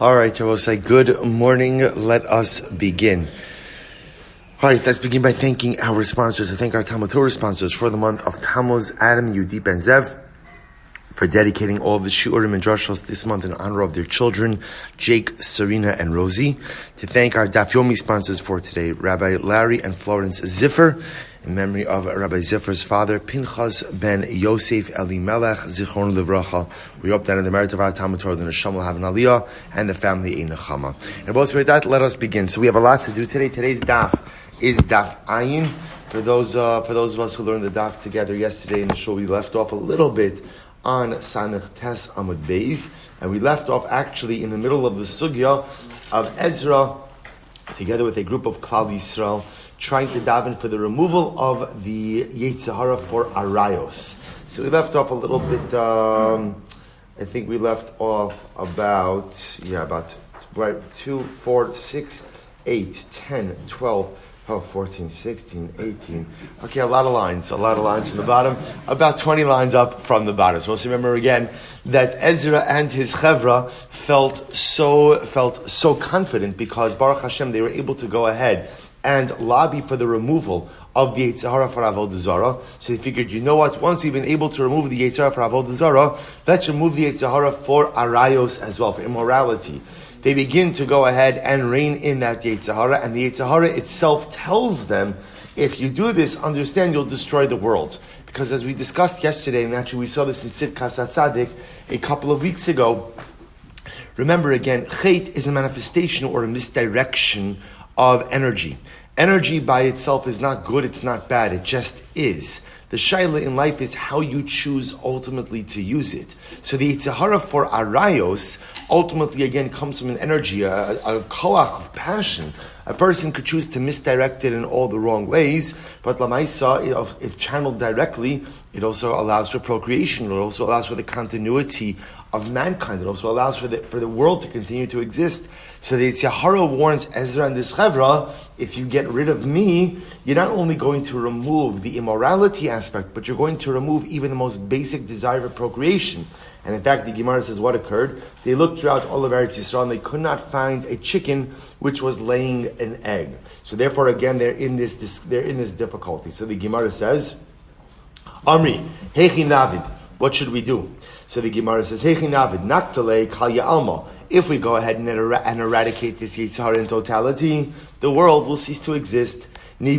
All right, I will say good morning. Let us begin. All right, let's begin by thanking our sponsors. I thank our Talmud Torah sponsors for the month of Tammuz, Adam, Yudi, Ben Zev, for dedicating all of the shiurim and drashos this month in honor of their children, Jake, Serena, and Rosie. To thank our Daf Yomi sponsors for today, Rabbi Larry and Florence Ziffer, in memory of Rabbi Ziffer's father, Pinchas ben Yosef Elimelech, Zichron Livracha. We hope that in the merit of our Talmud Torah, the Neshama will have an aliyah, and the family a nechama. And both with that, let us begin. So we have a lot to do today. Today's daf is Daf Ayin. For those of us who learned the daf together yesterday in the show, we left off a little bit on Sanech Tes Amud Beis, and we left off actually in the middle of the sugya of Ezra, together with a group of Klal Yisrael, trying to daven for the removal of the Yetzer Hara for Arayos. So we left off a little bit, I think we left off about 2, 4, 6, 8, 10, 12, 14, 16, 18. Okay, a lot of lines from the bottom, about 20 lines up from the bottom. So let's remember again that Ezra and his chevra felt so confident because Baruch Hashem, they were able to go ahead and lobby for the removal of the Yetzer Hara for Avodah Zarah. So they figured, you know what, once we've been able to remove the Yetzer Hara for Avodah Zarah, let's remove the Yetzer Hara for Arayos as well, for immorality. They begin to go ahead and rein in that Yetzer Hara, and the Yetzer Hara itself tells them, if you do this, understand you'll destroy the world. Because as we discussed yesterday, and actually we saw this in Tzidkas HaTzadik a couple of weeks ago, remember again, Chet is a manifestation or a misdirection of energy. Energy by itself is not good, it's not bad, it just is. The shaila in life is how you choose ultimately to use it. So the Yetzer Hara for Arayos ultimately again comes from an energy, a koach of passion. A person could choose to misdirect it in all the wrong ways, but lamaisa, if channeled directly, it also allows for procreation, it also allows for the continuity of mankind, it also allows for the world to continue to exist. So the Yetzer Hara warns Ezra and this chevra, if you get rid of me, you're not only going to remove the immorality aspect, but you're going to remove even the most basic desire for procreation. And in fact, the Gemara says what occurred. They looked throughout all of Eretz Yisrael and they could not find a chicken which was laying an egg. So therefore, again, they're in this difficulty. So the Gemara says, Amri, Heichi Navid, what should we do? So the Gemara says, Heichi Navid, Naktale Kal Ya'alma. If we go ahead and eradicate this Yetzer Hara in totality, the world will cease to exist. This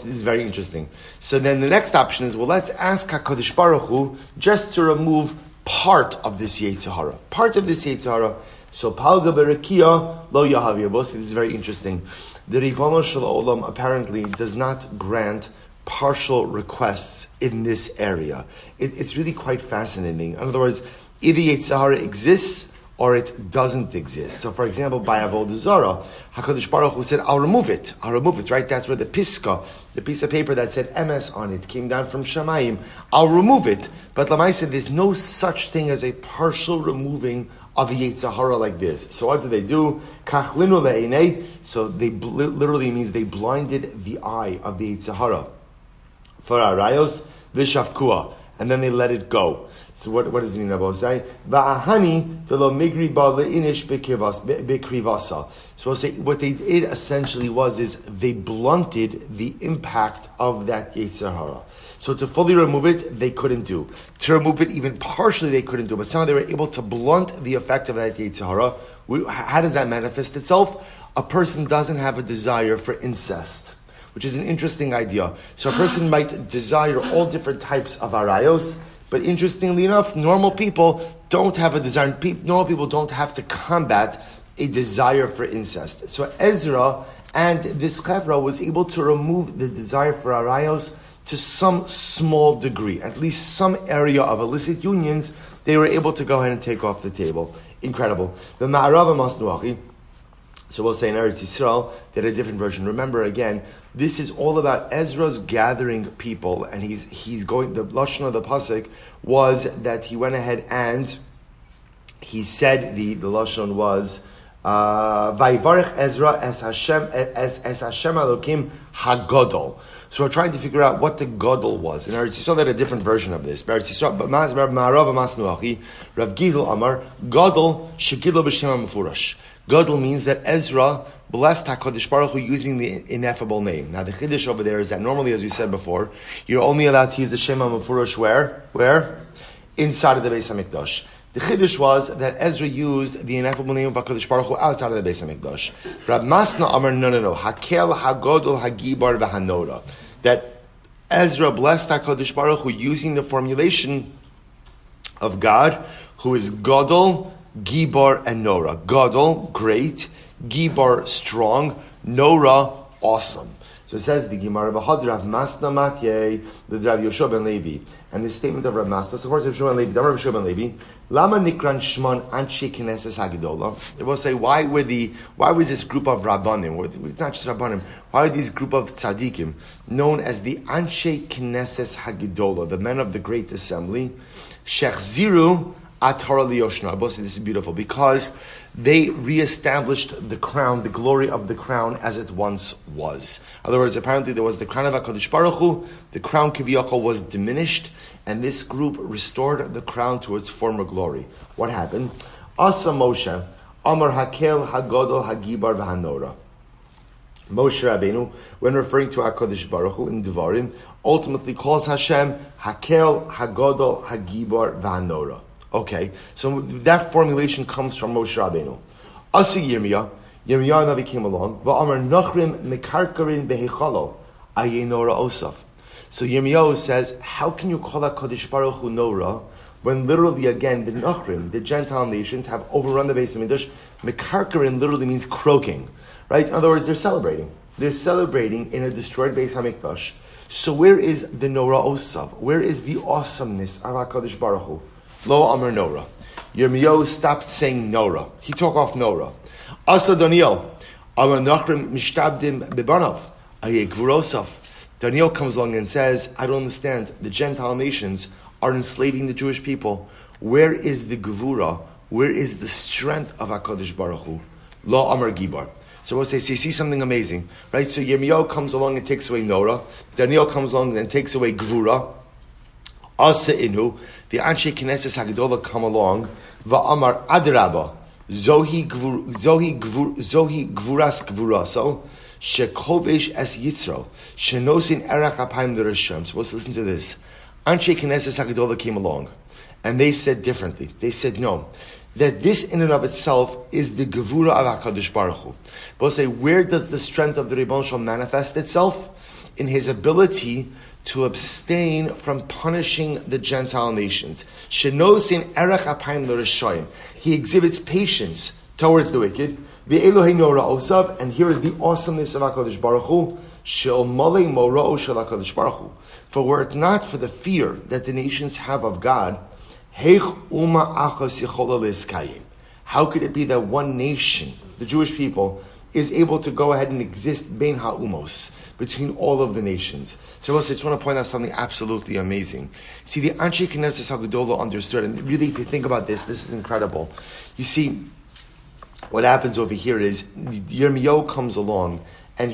is very interesting. So then the next option is, well, let's ask HaKadosh Baruch Hu just to remove part of this Yetzer Hara. Part of this Yetzer Hara. So Palga Berekia Lo Yahavir. This is very interesting. The Ribono Shel Olam apparently does not grant partial requests in this area. It's really quite fascinating. In other words, either Yetzer Hara exists or it doesn't exist. So for example, by Avodah Zarah, HaKadosh Baruch Hu said, I'll remove it, right? That's where the piska, the piece of paper that said MS on it, came down from Shamayim. I'll remove it. But Lamai said, there's no such thing as a partial removing of a Yetzer Hara like this. So what do? Kachlinu le'einei. So they literally means they blinded the eye of the Yetzer Hara. For Arayos, Vishavkua. And then they let it go. So what does it mean about say? Va'ahani telo migri ba leinish bekrivasa. So we'll say what they did essentially is they blunted the impact of that Yetzer Hara. So to fully remove it, they couldn't do. To remove it even partially, they couldn't do. But somehow they were able to blunt the effect of that Yetzer Hara. How does that manifest itself? A person doesn't have a desire for incest, which is an interesting idea. So a person might desire all different types of arayos, but interestingly enough, normal people don't have a desire. Normal people don't have to combat a desire for incest. So Ezra and this chevra was able to remove the desire for arayos to some small degree, at least some area of illicit unions, they were able to go ahead and take off the table. Incredible. The Ma'arav Masnuachi. So we'll say in Eretz Yisrael, they had a different version. Remember again, this is all about Ezra's gathering people, and he's going. The lashon of the pasuk was that he went ahead and he said the lashon was Vayivarech Ezra as Hashem Elokim Hagadol. So we're trying to figure out what the Gadol was. And Eretz Yisrael had a different version of this. Eretz Yisrael, Rav Gidl Amar, Gadol shegidlo b'shem ha'mefurash. Gadol means that Ezra blessed HaKadosh Baruch Hu using the ineffable name. Now the Chiddush over there is that normally, as we said before, you're only allowed to use the Shem HaMefurash where? Inside of the Beis HaMikdash. The Chiddush was that Ezra used the ineffable name of HaKadosh Baruch Hu outside of the Beis HaMikdash. Rab Masna Amar, no. Hakel, Hagodol, Hagibar, V'Hanora. That Ezra blessed HaKadosh Baruch Hu using the formulation of God, who is Gadol, Gibar, and Nora. Gadol, great. Gibar, strong. Nora, awesome. So it says the Gemara Rav Masna Matye, the Rav Yoshua ben Levi, and the statement of Rav Masna supports Rav Yoshua ben Levi. Rav Yoshua ben Levi, Lama Nikran Shmon Anshe Knesses Hagedola. It will say why was this group of Rabbanim? It's not just Rabbanim. Why are these group of tzaddikim known as the Anshe Knesses Hagedola, the men of the great assembly? Shechziru Atar Liyoshna. This is beautiful because they reestablished the crown, the glory of the crown as it once was. In other words, apparently there was the crown of HaKadosh Baruch Hu, the crown Kiviyachol was diminished, and this group restored the crown to its former glory. What happened? Asa Moshe, Amar Hakel, Hagodol, Hagibar, V'Hanora. Moshe Rabbeinu, when referring to HaKadosh Baruch Hu in Devarim, ultimately calls Hashem Hakel, Hagodol, Hagibar, V'Hanora. Okay, so that formulation comes from Moshe Rabbeinu. Asi Yirmiyah Navi came along. Va'amar Nachrim Mekarkarin Behechalo Ayenora Osaf. So Yirmiyahu says, how can you call that Kadosh Baruch Hu Nora when literally again the Nachrim, the Gentile nations, have overrun the Beis HaMikdash? Mekarkarin literally means croaking, right? In other words, they're celebrating. They're celebrating in a destroyed Beis HaMikdash. So where is the Nora Osaf? Where is the awesomeness of HaKadosh Baruch Hu? Lo Amar Nora. Yirmiyahu stopped saying Nora. He took off Nora. Asa Daniel. Amar Nachrim Mishtabdim Bebanov. Aye Gvurosaf. Daniel comes along and says, I don't understand. The Gentile nations are enslaving the Jewish people. Where is the Gevura? Where is the strength of HaKadosh Baruch Hu? Lo Amar Gibar. So we'll say, see something amazing, right? So Yirmiyahu comes along and takes away Nora. Daniel comes along and takes away Gevura. Asa Inu. The Anshe Knesses Hagedolah come along. Va'amar Adraba. Zohi Gvuras Gvuraso. Shekovesh es Yitzro. Shenosin Erach Apayim L'Risham. So let's listen to this. Anshe Knesses Hagedolah came along. And they said differently. They said no. That this in and of itself is the Gevura of HaKadosh Baruch Hu. But we'll say, where does the strength of the Ribbon Shalom manifest itself? In his ability to abstain from punishing the Gentile nations. Shenosin Erech Apayim L'Rishayim. He exhibits patience towards the wicked. Ve'elohei Nora Osav, and here is the awesomeness of HaKadosh Baruch Hu. Shel Malei Mora'o Shel HaKadosh Baruch Hu. For were it not for the fear that the nations have of God, Heich Uma Achos Yechola L'Iskayim. How could it be that one nation, the Jewish people, is able to go ahead and exist bein ha'umos, between all of the nations? So I just want to point out something absolutely amazing. See, the Anshe Knesses HaGedolah understood, and really if you think about this is incredible. You see, what happens over here is, Yirmiyahu comes along, and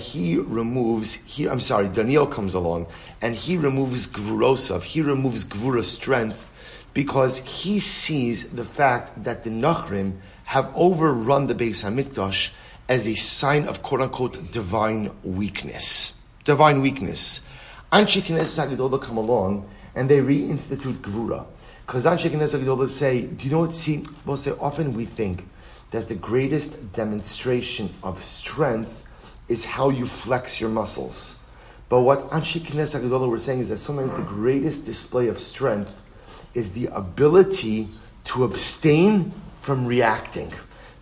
Daniel comes along, and he removes Gvurosav, he removes Gvura's strength, because he sees the fact that the Nachrim have overrun the Beis HaMikdash as a sign of quote-unquote divine weakness. Divine weakness. Anshe Knesses HaGedolah come along and they reinstitute Gvura. Because Anshe Knesses HaGedolah say, do you know what, see, we'll say often we think that the greatest demonstration of strength is how you flex your muscles. But what Anshe Knesses HaGedolah were saying is that sometimes the greatest display of strength is the ability to abstain from reacting.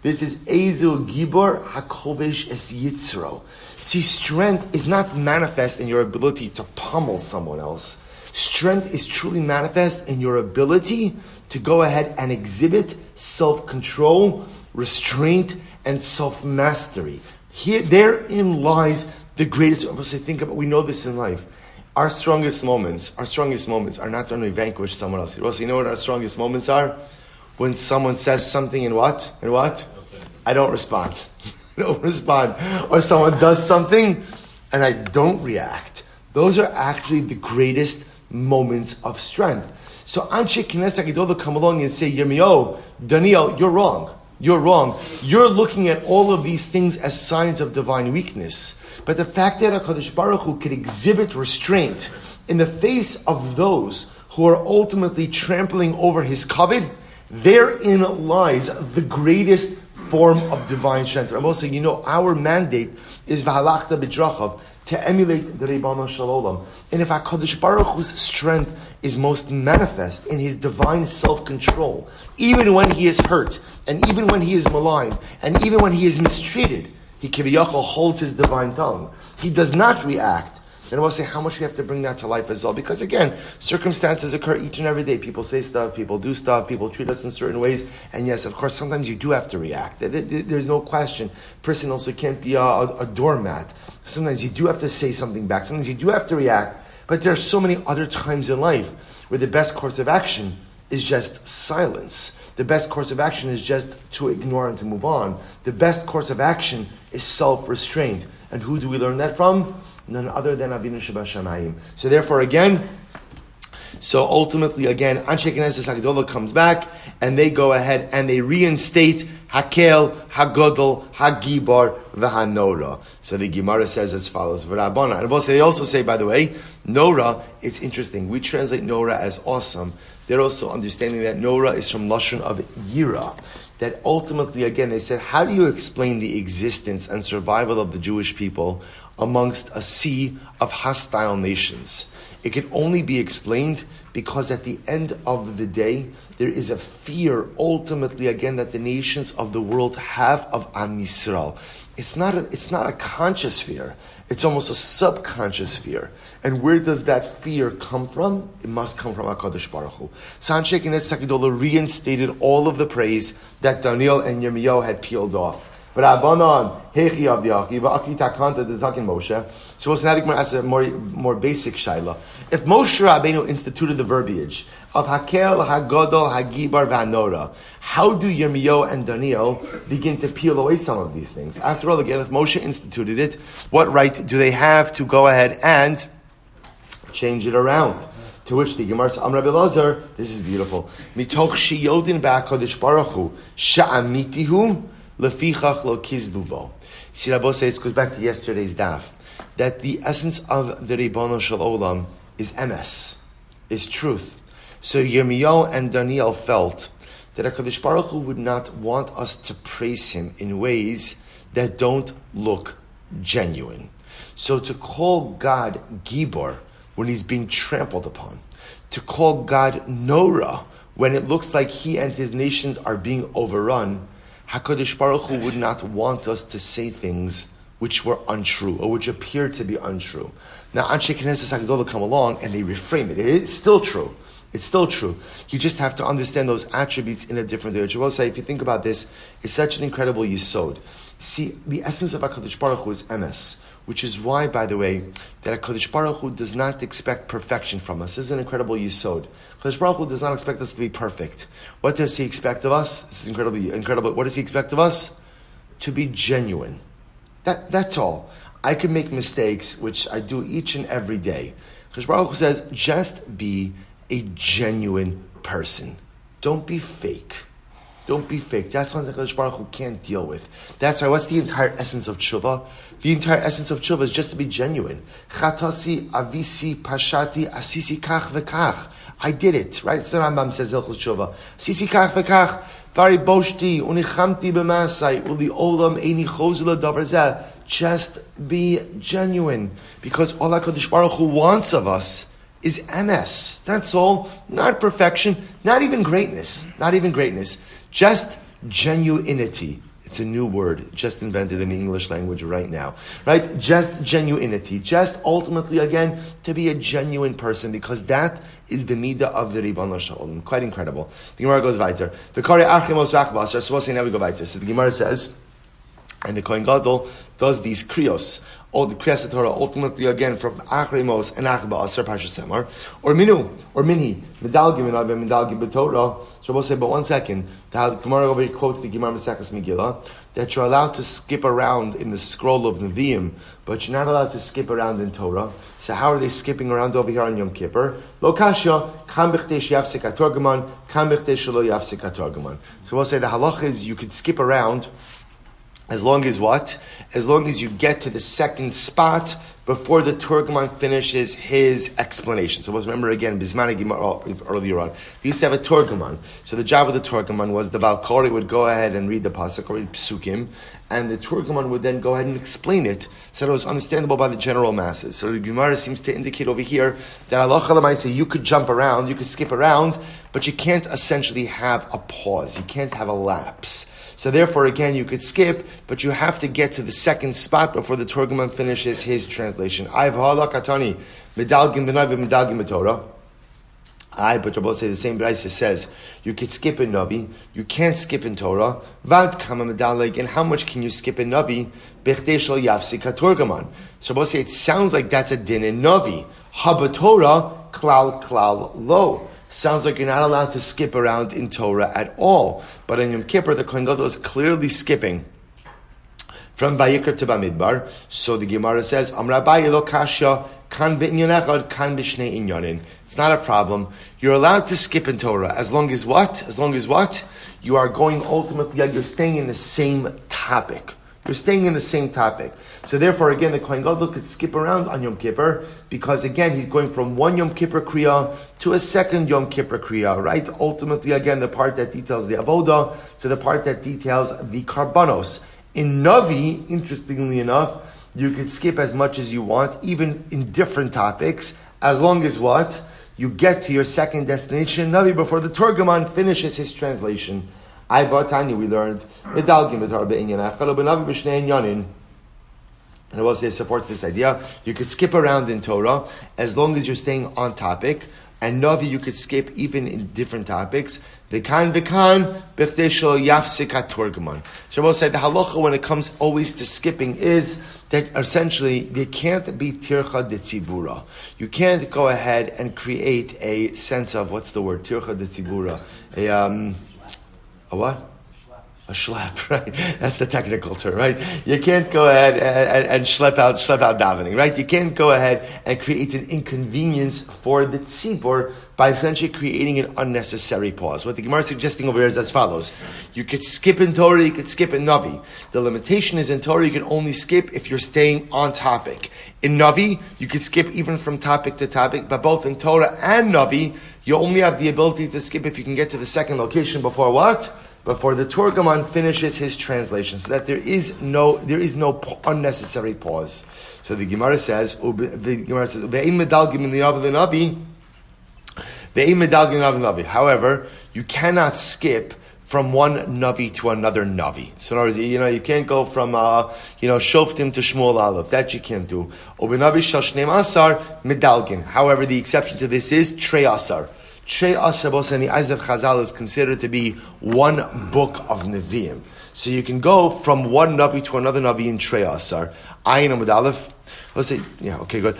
This is Ezu Gibor Hakovesh Es Yitzro. See, strength is not manifest in your ability to pummel someone else. Strength is truly manifest in your ability to go ahead and exhibit self-control, restraint, and self-mastery. Therein lies the greatest. We know this in life. Our strongest moments are not when we vanquish someone else. You know what our strongest moments are? When someone says something and what? I don't respond. I don't respond. Or someone does something and I don't react. Those are actually the greatest moments of strength. So Anshe Knesset Gedolah come along and say, Yirmiyahu, Daniel, you're wrong. You're wrong. You're looking at all of these things as signs of divine weakness. But the fact that HaKadosh Baruch Hu could exhibit restraint in the face of those who are ultimately trampling over his kavod, therein lies the greatest form of divine strength. I'm also saying, our mandate is v'halachta b'drachav, to emulate the Ribono Shel Olam. And if HaKadosh Baruch Hu's strength is most manifest in his divine self-control, even when he is hurt, and even when he is maligned, and even when he is mistreated, he kiviyachol holds his divine tongue. He does not react. And I will say how much we have to bring that to life as well. Because again, circumstances occur each and every day. People say stuff, people do stuff, people treat us in certain ways. And yes, of course, sometimes you do have to react. There's no question. Person also can't be a doormat. Sometimes you do have to say something back. Sometimes you do have to react. But there are so many other times in life where the best course of action is just silence. The best course of action is just to ignore and to move on. The best course of action is self-restraint. And who do we learn that from? None other than Avinu Shebashamayim. So therefore, ultimately, Anshe Knesset HaGedolah comes back, and they go ahead and they reinstate Hakel, Hagodol, Hagibar, V'Hanora. So the Gemara says as follows, V'Rabbana. And they also say, by the way, Nora, it's interesting. We translate Nora as awesome. They're also understanding that Nora is from Lashon of Yira. That ultimately, they said, how do you explain the existence and survival of the Jewish people amongst a sea of hostile nations? It can only be explained because at the end of the day, there is a fear, ultimately, that the nations of the world have of Am Yisrael. It's not a conscious fear. It's almost a subconscious fear. And where does that fear come from? It must come from HaKadosh Baruch Hu. Anshe Knesset HaGedolah reinstated all of the praise that Daniel and Yirmiyahu had peeled off. But Abanon, Hechi Avdiaki, Va'akri Takanta, the Takin Moshe. So now the Gemara asks a more basic shaila. If Moshe Rabbeinu instituted the verbiage of Hakel, Hagodol, Hagibar, V'Hanora, how do Yirmiyahu and Daniel begin to peel away some of these things? After all, again, if Moshe instituted it, what right do they have to go ahead and change it around? To which the Gemara says, Rabbi Elazar, this is beautiful. Mitoch sheyodin ba'HaKadosh Baruch Hu, sha'amitihu, lefichach lo kizbubo. See, Rabbi says, it goes back to yesterday's daf, that the essence of the Ribono Shel Olam is emes, is truth. So Yirmiyahu and Daniel felt that HaKadosh Baruch Hu would not want us to praise him in ways that don't look genuine. So to call God Gibor when he's being trampled upon, to call God Nora when it looks like he and his nations are being overrun, HaKadosh Baruch Hu would not want us to say things which were untrue, or which appear to be untrue. Now, Anshe Knesset HaGedolah come along and they reframe it. It's still true. It's still true. You just have to understand those attributes in a different way. Which I will say, if you think about this, it's such an incredible yisod. See, the essence of HaKadosh Baruch Hu is emes, which is why, by the way, that HaKadosh Baruch Hu does not expect perfection from us. This is an incredible yisod. HaKadosh Baruch Hu does not expect us to be perfect. What does he expect of us? This is incredible. What does he expect of us? To be genuine. That's all. I can make mistakes, which I do each and every day. HaKadosh Baruch Hu says, just be a genuine person. Don't be fake. Don't be fake. That's what the HaKadosh Baruch Hu can't deal with. That's why, what's the entire essence of tshuva? The entire essence of tshuva is just to be genuine. Chatasi, avisi, pashati, asisi kach v'kach. I did it, right? The Rambam says, Hilchos Tshuva. Asisi kach v'kach, vari boshti, unichamti b'masai, uli olam eini chozula davar zeh. Just be genuine. Because all HaKadosh Baruch Hu wants of us is emes. That's all. Not perfection. Not even greatness. Not even greatness. Just genuinity. It's a new word, just invented in the English language right now. Right? Just genuinity. Just ultimately, again, to be a genuine person, because that is the midah of the Ribono Shel Olam. Quite incredible. The Gemara goes weiter. The Kari Archimos Rachbas. So we'll say now we go weiter. So the Gemara says, and the Kohen Gadol does these kriyos all the Kriyas Torah, ultimately again from Achrei Mos and Achba Asar Parshas Semar, or Mini, Medalgim and Avim Medalgim B'Torah. So we'll say, but one second, the Gemara over here quotes the Gemara Maseches Megillah, that you're allowed to skip around in the scroll of Nevi'im, but you're not allowed to skip around in Torah. So how are they skipping around over here on Yom Kippur? Lo kasha, kam b'chtei yafsik hatorgaman, kam b'chtei shelo yafsik hatorgaman. So we'll say the halacha is you could skip around as long as what? As long as you get to the second spot before the Turgaman finishes his explanation. So let's remember again, Bismani Gemara earlier on. They used to have a Turgaman. So the job of the Turgaman was the Balkori would go ahead and read the Pasuk or read Psukim, and the Turgaman would then go ahead and explain it so that it was understandable by the general masses. So the Gemara seems to indicate over here that Allah Chalamayse, you could jump around, you could skip around, but you can't essentially have a pause. You can't have a lapse. So therefore, again, you could skip, but you have to get to the second spot before the Turgaman finishes his translation. I've halakatani medalgim b'navi medalgim b'torah. But Rabbi say the same Braisa says you could skip in Navi, you can't skip in Torah. Vad kama medaleg, and how much can you skip in Navi? B'chtei shel yafsik haTurgaman. So Rabbi say it sounds like that's a din in Navi. Habatorah klal lo. Sounds like you're not allowed to skip around in Torah at all. But in Yom Kippur, the Kohen Gadol is clearly skipping from Vayikra to Bamidbar. So the Gemara says, Amra Abaye lo kasha kan b'inyan echad kan b'shnei inyanin. It's not a problem. You're allowed to skip in Torah as long as what? As long as what? You are going ultimately, you're staying in the same topic. You're staying in the same topic. So therefore, again, the Kohen Gadol could skip around on Yom Kippur because, again, he's going from one Yom Kippur Kriya to a second Yom Kippur Kriya, right? Ultimately, again, the part that details the Avodah to the part that details the Karbanos. In Navi, interestingly enough, you could skip as much as you want, even in different topics, as long as what? You get to your second destination, Navi, before the Turgaman finishes his translation. I Vatani, we learned, and I will say support this idea. You could skip around in Torah as long as you're staying on topic. And Navi, you could skip even in different topics. V'kan, b'chtei shelo yafsik haTurgaman. So I will say the halacha when it comes always to skipping is that essentially there can't be tircha de tzibura. You can't go ahead and create a sense of, what's the word? Tircha de tzibura. A what? A schlep, right? That's the technical term, right? You can't go ahead and schlep out davening, right? You can't go ahead and create an inconvenience for the tzibur by essentially creating an unnecessary pause. What the Gemara is suggesting over here is as follows. You could skip in Torah, you could skip in Navi. The limitation is in Torah, you can only skip if you're staying on topic. In Navi, you could skip even from topic to topic, but both in Torah and Navi, you only have the ability to skip if you can get to the second location before what? Before the Turgaman finishes his translation, so that there is no unnecessary pause. So the Gemara says, however, you cannot skip from one Navi to another Navi. So in other words, you can't go from, Shoftim to Shmuel Aleph. That you can't do. However, the exception to this is Trei Asar. Trei Asar, both in the eyes of Chazal, is considered to be one book of Nevi'im. So you can go from one Navi to another Navi in Trei Asar. Ayin Amud Aleph. Let's say, okay, good.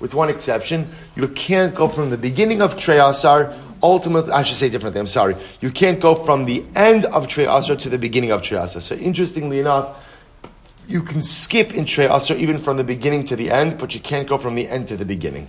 With one exception, you can't go from the beginning of Trei Asar, ultimately, I should say differently, I'm sorry. You can't go from the end of Trei Asar to the beginning of Trei Asar. So interestingly enough, you can skip in Trei Asar even from the beginning to the end, but you can't go from the end to the beginning.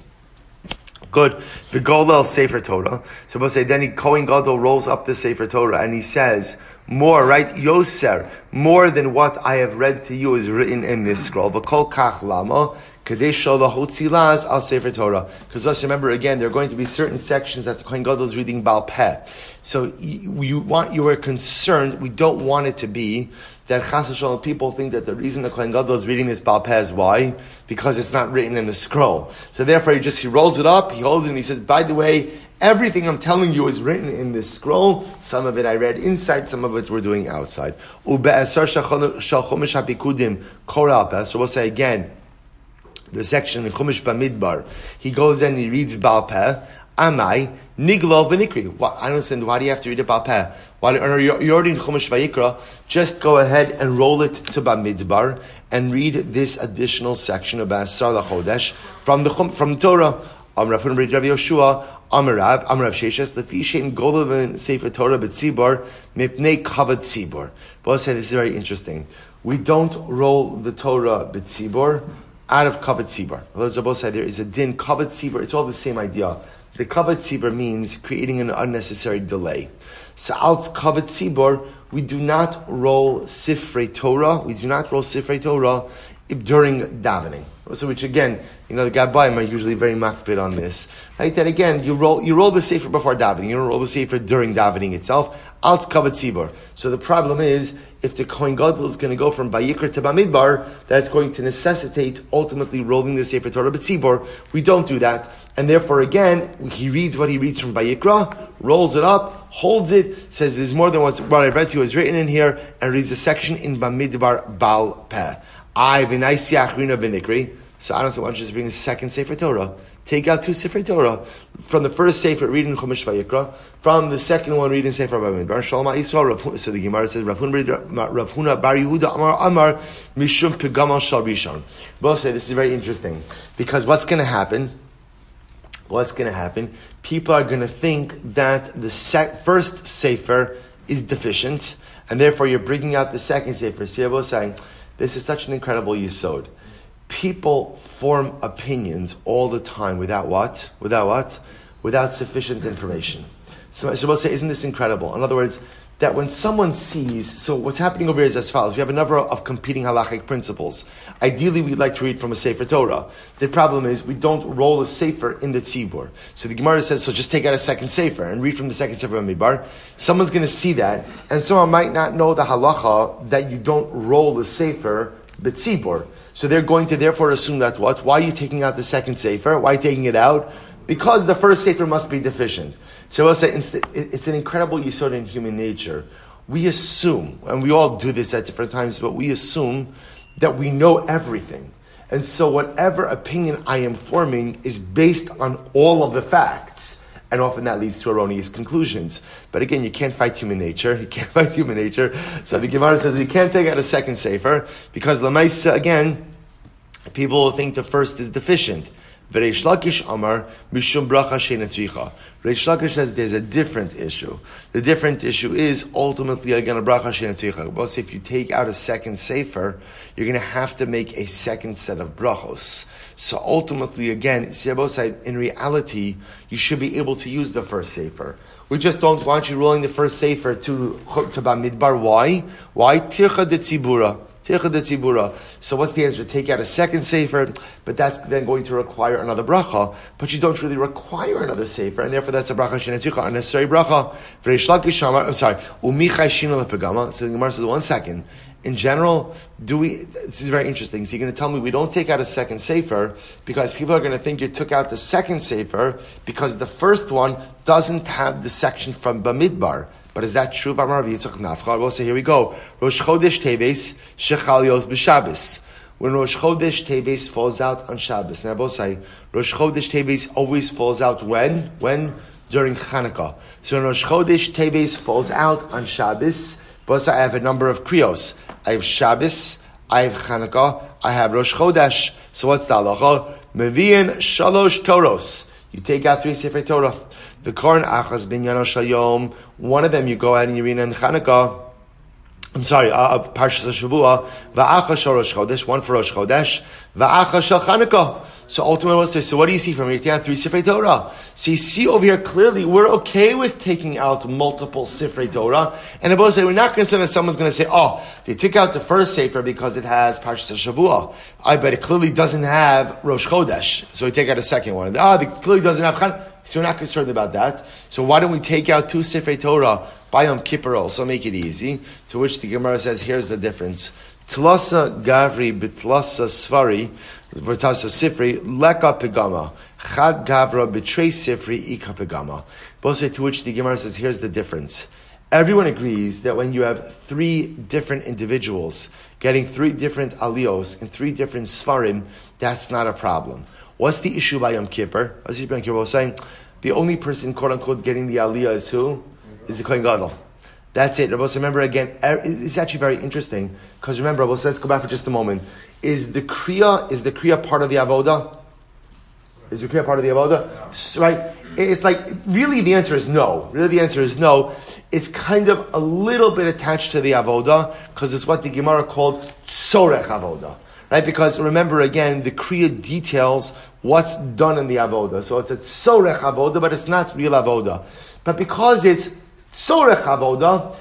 Good. The Golel Sefer Torah. So we'll say, then Kohen Gadol rolls up the Sefer Torah and he says, more, right? Yoser, more than what I have read to you is written in this scroll. V'kol kach lama, kadesh lahotzilaz al Sefer Torah. Because let's remember again, there are going to be certain sections that the Kohen Gadol is reading Baal Peh. So you are concerned, we don't want it to be that Chas v'Shalom people think that the reason the Kohen Gadol is reading this Baal Peh is why? Because it's not written in the scroll. So therefore he rolls it up, he holds it and he says, by the way, everything I'm telling you is written in this scroll. Some of it I read inside, some of it we're doing outside. So we'll say again, the section in Chumash Bamidbar, he goes and he reads Baal Peh, Amai, Niglal v'nikri. I don't understand. Why do you have to read it Baal Peh? You're already in Chumash Vayikra. Just go ahead and roll it to Bamidbar and read this additional section about Asar L'Chodesh from the Torah. Rav Huna Rav Yoshua, Rav Sheshes, Lefi Shein Gola Sefer Torah B'Tzibor Mipnei Kavod Tzibor. Both say this is very interesting. We don't roll the Torah B'Tzibor out of Kavod Tzibor. Both say there is a din Kavod Tzibor. It's all the same idea. The Kavod Tzibor means creating an unnecessary delay. So out Kavod Tzibor, we do not roll Sifrei Torah. We do not roll Sifrei Torah during davening. So which again, the Gabbaim are usually very makpid on this. Right? That again, you roll the Sefer before davening. You don't roll the Sefer during davening itself. Out Kavod Tzibor. So the problem is, if the Kohen Gadol is going to go from Vayikra to Bamidbar, that's going to necessitate ultimately rolling the Sefer Torah B'Tzibor. We don't do that. And therefore, again, he reads what he reads from Vayikra, rolls it up, holds it, says there's more than what I've read to you is written in here, and reads a section in Bamidbar Baal Peh. So I don't know why don't you just bring a second Sefer Torah. Take out two Sefer Torah. From the first Sefer, read in Chumash Vayikra. From the second one, read in Sefer Bamidbar. Shalom Yisrael. So the Gemara says, Rav Huna Bar Yehuda Amar Mishum Pegamal Shal Rishon. Both say this is very interesting. Because what's going to happen? People are going to think that the first Sefer is deficient, and therefore you're bringing out the second Sefer. So you're both saying, this is such an incredible yisod. People form opinions all the time without what? Without sufficient information. So Shabbos say, isn't this incredible? In other words, that when someone sees, so what's happening over here is as follows. We have a number of competing halachic principles. Ideally, we'd like to read from a Sefer Torah. The problem is we don't roll a Sefer in the Tzibur. So the Gemara says, so just take out a second Sefer and read from the second Sefer of Midbar. Someone's going to see that, and someone might not know the halacha that you don't roll the Sefer b'Tzibur. So they're going to therefore assume that what? Why are you taking out the second Sefer? Why are you taking it out? Because the first Sefer must be deficient. So I will say, it's an incredible yisod in human nature. We assume, and we all do this at different times, but we assume that we know everything. And so whatever opinion I am forming is based on all of the facts. And often that leads to erroneous conclusions. But again, you can't fight human nature. So the Gemara says you can't take out a second Sefer, because Lamaisa, again, people will think the first is deficient. Reish Lakish Amar Mishum Bracha Sheina Tzricha. Reish Lakish says there's a different issue. The different issue is ultimately again a Bracha Sheina Tzricha. But if you take out a second Sefer, you're going to have to make a second set of brachos. So ultimately, again, in reality, you should be able to use the first Sefer. We just don't want you rolling the first Sefer to Bamidbar. Why? Tircha de Tzibura. So what's the answer? Take out a second Sefer, but that's then going to require another bracha. But you don't really require another Sefer, and therefore that's a bracha shenetzricha, unnecessary bracha. Umichai shino lepegama. So the Gemara says, 1 second. In general, this is very interesting. So you're going to tell me we don't take out a second Sefer because people are going to think you took out the second Sefer because the first one doesn't have the section from Bamidbar. But is that true? We'll say, here we go. Rosh Chodesh Teves Shechal Yos B'Shabbos. When Rosh Chodesh Teves falls out on Shabbos. Now, both say Rosh Chodesh Teves always falls out when? During Chanukah. So when Rosh Chodesh Teves falls out on Shabbos, both say I have a number of kriyos. I have Shabbos, I have Chanukah, I have Rosh Chodesh. So what's the halacha? Mevi'in Shalosh Toros. You take out 3 Sefer Torah. The Korn Achas Binyan Shayom. One of them you go ahead and you read in Chanukah. Of Parshas Shavua. Va'acha Shal Rosh Chodesh. One for Rosh Chodesh. Va'acha Shal Chanukah. So ultimately, we'll say, so what do you see from here? Taking out 3 Sifrei Torah. So you see over here clearly, we're okay with taking out multiple Sifrei Torah. And both say, we're not concerned that someone's going to say, oh, they took out the first Sefer because it has Parshas Shavua. I bet it clearly doesn't have Rosh Chodesh. So we take out a second one. It clearly doesn't have Chanukah. So we're not concerned about that. So why don't we take out 2 Sifrei Torah by Yom Kippur also, make it easy. To which the Gemara says, here's the difference. Tlasa Gavri Bitlasa Svari, Bitlasa Sifri, Leka Pegama. Chad Gavra Bitrei Sifri, Ika Pegama. Both say, to which the Gemara says, here's the difference. Everyone agrees that when you have 3 different individuals getting 3 different aliyos in 3 different svarim, that's not a problem. What's the issue by Yom Kippur? As Yom Kippur was saying, the only person, quote unquote, getting the aliyah is who? Is the Kohen Gadol. That's it. Rabbi, remember again, it's actually very interesting, because remember, Rabbi, let's go back for just a moment. Is the Kriya part of the Avodah? Is the Kriya part of the Avodah? Right? It's like, really the answer is no. Really the answer is no. It's kind of a little bit attached to the Avodah, because it's what the Gemara called Tzorech Avodah. Right? Because remember again, the Kriya details what's done in the Avodah. So it's a Tzorech Avodah, but it's not real Avodah. But because it's Tzorech Avodah,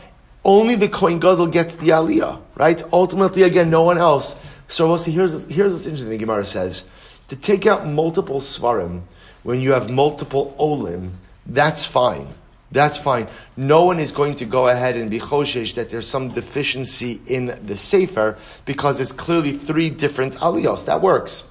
only the Kohen Gadol gets the Aliyah. Right? Ultimately, again, no one else. So we'll see, here's what's interesting, the Gemara says. To take out multiple Svarim, when you have multiple Olim, that's fine. That's fine. No one is going to go ahead and be choshesh that there's some deficiency in the Sefer, because it's clearly 3 different aliyos. That works.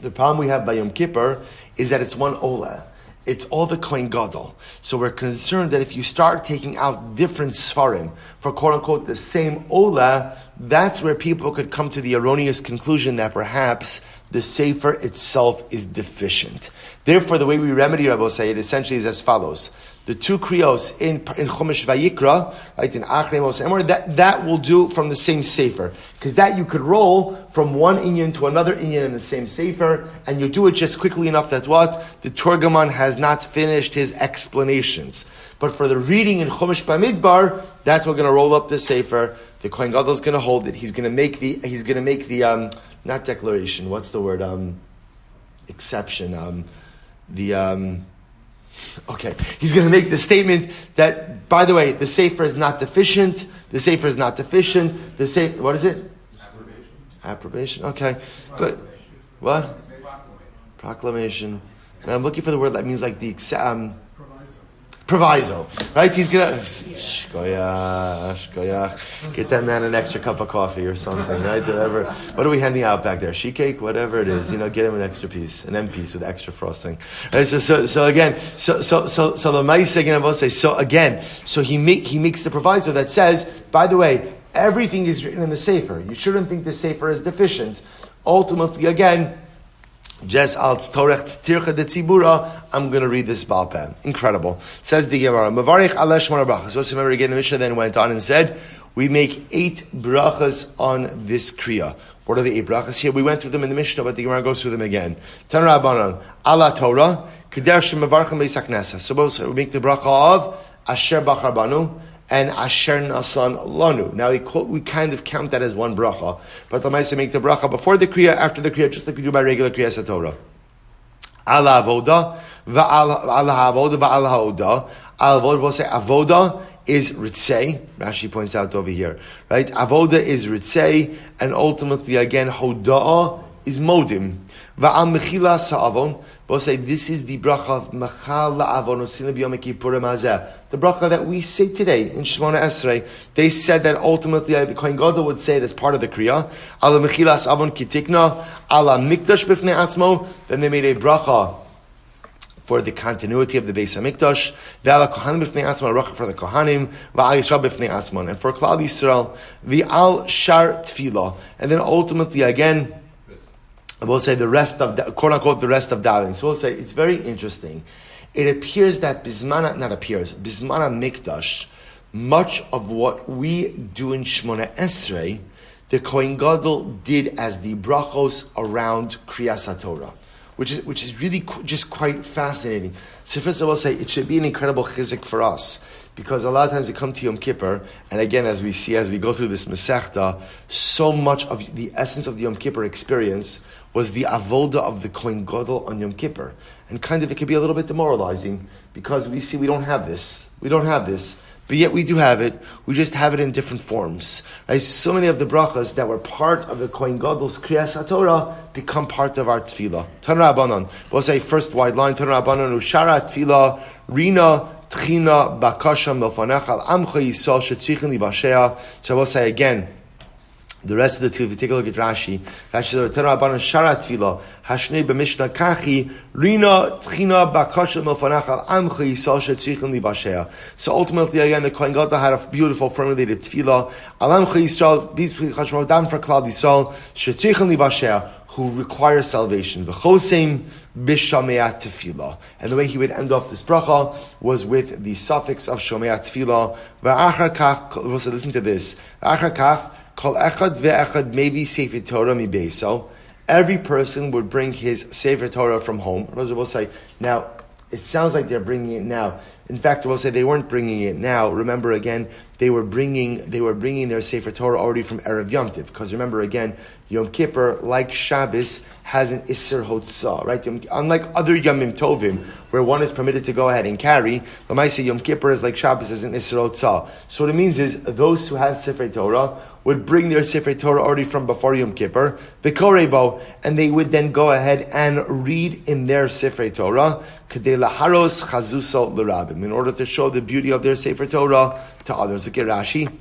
The problem we have by Yom Kippur is that it's one Ola. It's all the Kohen Gadol. So we're concerned that if you start taking out different Sfarim for quote unquote the same Ola, that's where people could come to the erroneous conclusion that perhaps the Sefer itself is deficient. Therefore, the way we remedy Rabbi say it essentially is as follows. The 2 kriyos in Chumash Vayikra, right, in Achrei Mos Emor, that will do from the same sefer. Because that you could roll from one inyan to another inyan in the same sefer, and you do it just quickly enough that what? The Turgaman has not finished his explanations. But for the reading in Chumash Bamidbar, that's we're going to roll up the sefer. The Kohen Gadol is going to hold it. He's going to make the not declaration, what's the word? Exception. Okay, he's going to make the statement that, by the way, the Sefer is not deficient. The Sefer is not deficient. The Sefer, what is it? Approbation. Okay, good. What? Proclamation. And I'm looking for the word that means like the proviso. Right? He's gonna shkoyach. Get that man an extra cup of coffee or something, right? Whatever. What are we handing out back there? Sheet cake, whatever it is. Get him an extra piece, an M piece with extra frosting. Right? So the Ma'aseh again, I will say. So he makes the proviso that says, by the way, everything is written in the Sefer. You shouldn't think the Sefer is deficient. Ultimately, again, just als torech tircha de tzibura, I'm going to read this Baal Peh. Incredible. Says the Gemara, Mavarich alesh shmona brachas. So remember again, the Mishnah then went on and said, we make 8 brachas on this kriya. What are the 8 brachas here? We went through them in the Mishnah, but the Gemara goes through them again. Tan Rabbanan, ala Torah, keder shemavarchem beis haknesa. So we make the bracha of Asher Bachar Banu and Asher Nasan Lanu. Now we kind of count that as one bracha, but the Ma'aseh make the bracha before the kriya, after the kriya, just like we do by regular kriya satorah. Ala avoda, ala avoda, ala haoda. Ala avoda, we'll say avoda is ritzei. Rashi points out over here, right? Avoda is ritzei, and ultimately again hoda'ah is modim. Va'al mechila sa'avon. We'll say this is the bracha of mechal la'avon osina b'yom kippurim hazeh. The bracha that we say today in Shemona Esrei. They said that ultimately the Kohen Gadol would say it as part of the kriya. Ala mechilas avon kitikna, ala mikdash b'fnei atzmo. Then they made a bracha for the continuity of the Beis HaMikdash. Ve'ala kohanim b'fnei atzmo, a bracha for the kohanim. Ve'al Yisrael b'fnei atzmo, and for Klal Yisrael. Ve'al shar tefillah, and then ultimately again, we'll say the rest of, quote unquote, the rest of davening. So we'll say, it's very interesting. It appears that Bismana Mikdash, much of what we do in Shemona Esrei, the Kohen Gadol did as the brachos around Kriyas HaTorah, which is really just quite fascinating. So first of all, say it should be an incredible chizuk for us, because a lot of times we come to Yom Kippur, and again, as we see, as we go through this Masechta, so much of the essence of the Yom Kippur experience was the avoda of the Kohen Gadol on Yom Kippur. And kind of it can be a little bit demoralizing, because we see we don't have this. But yet we do have it. We just have it in different forms. Right? So many of the brachas that were part of the Kohen Gadol's Kriyas HaTorah become part of our tefillah. Tan Rabbanan. We'll say first wide line. Tan Rabbanan ushara tefillah rina tchina bakasha milfanech al amcha yisrael shetzichin libashea. So we'll say again, the rest of the two, if you take a look at Rashi, Rashi says, Tan Rabbanan shara tefillah hashnei b'mishnah kachi rina tchina bakasha milfanech al amcha yisrael shetzichin libashea. So ultimately, again, the Kohen Gadol had a beautiful formulated tefillah. Al amcha Yisrael, b'chashmo dam for Klal Yisrael shetzichin libashea, who require salvation. V'chosem b'shamei tefillah. And the way he would end off this bracha was with the suffix of shomei tefillah. V'achar kach, so listen to this. V'achar kach, kol echad ve'echad mevi sefer Torah mi beiso. Every person would bring his sefer Torah from home. Those will say, now, it sounds like they're bringing it now. In fact, we'll say they weren't bringing it now. Remember again, they were bringing their Sefer Torah already from Erev Yom Tov. Because remember again, Yom Kippur, like Shabbos, has an Isser Hotzah, right? Unlike other Yomim Tovim, where one is permitted to go ahead and carry, Lamaisa Yom Kippur is like Shabbos, as an Isser Hotzah. So what it means is, those who had Sefer Torah would bring their Sefer Torah already from before Yom Kippur, the Korebo, and they would then go ahead and read in their Sefer Torah, Kedei laharos chazuso l'rabim, in order to show the beauty of their Sefer Torah to others. Look at Rashi.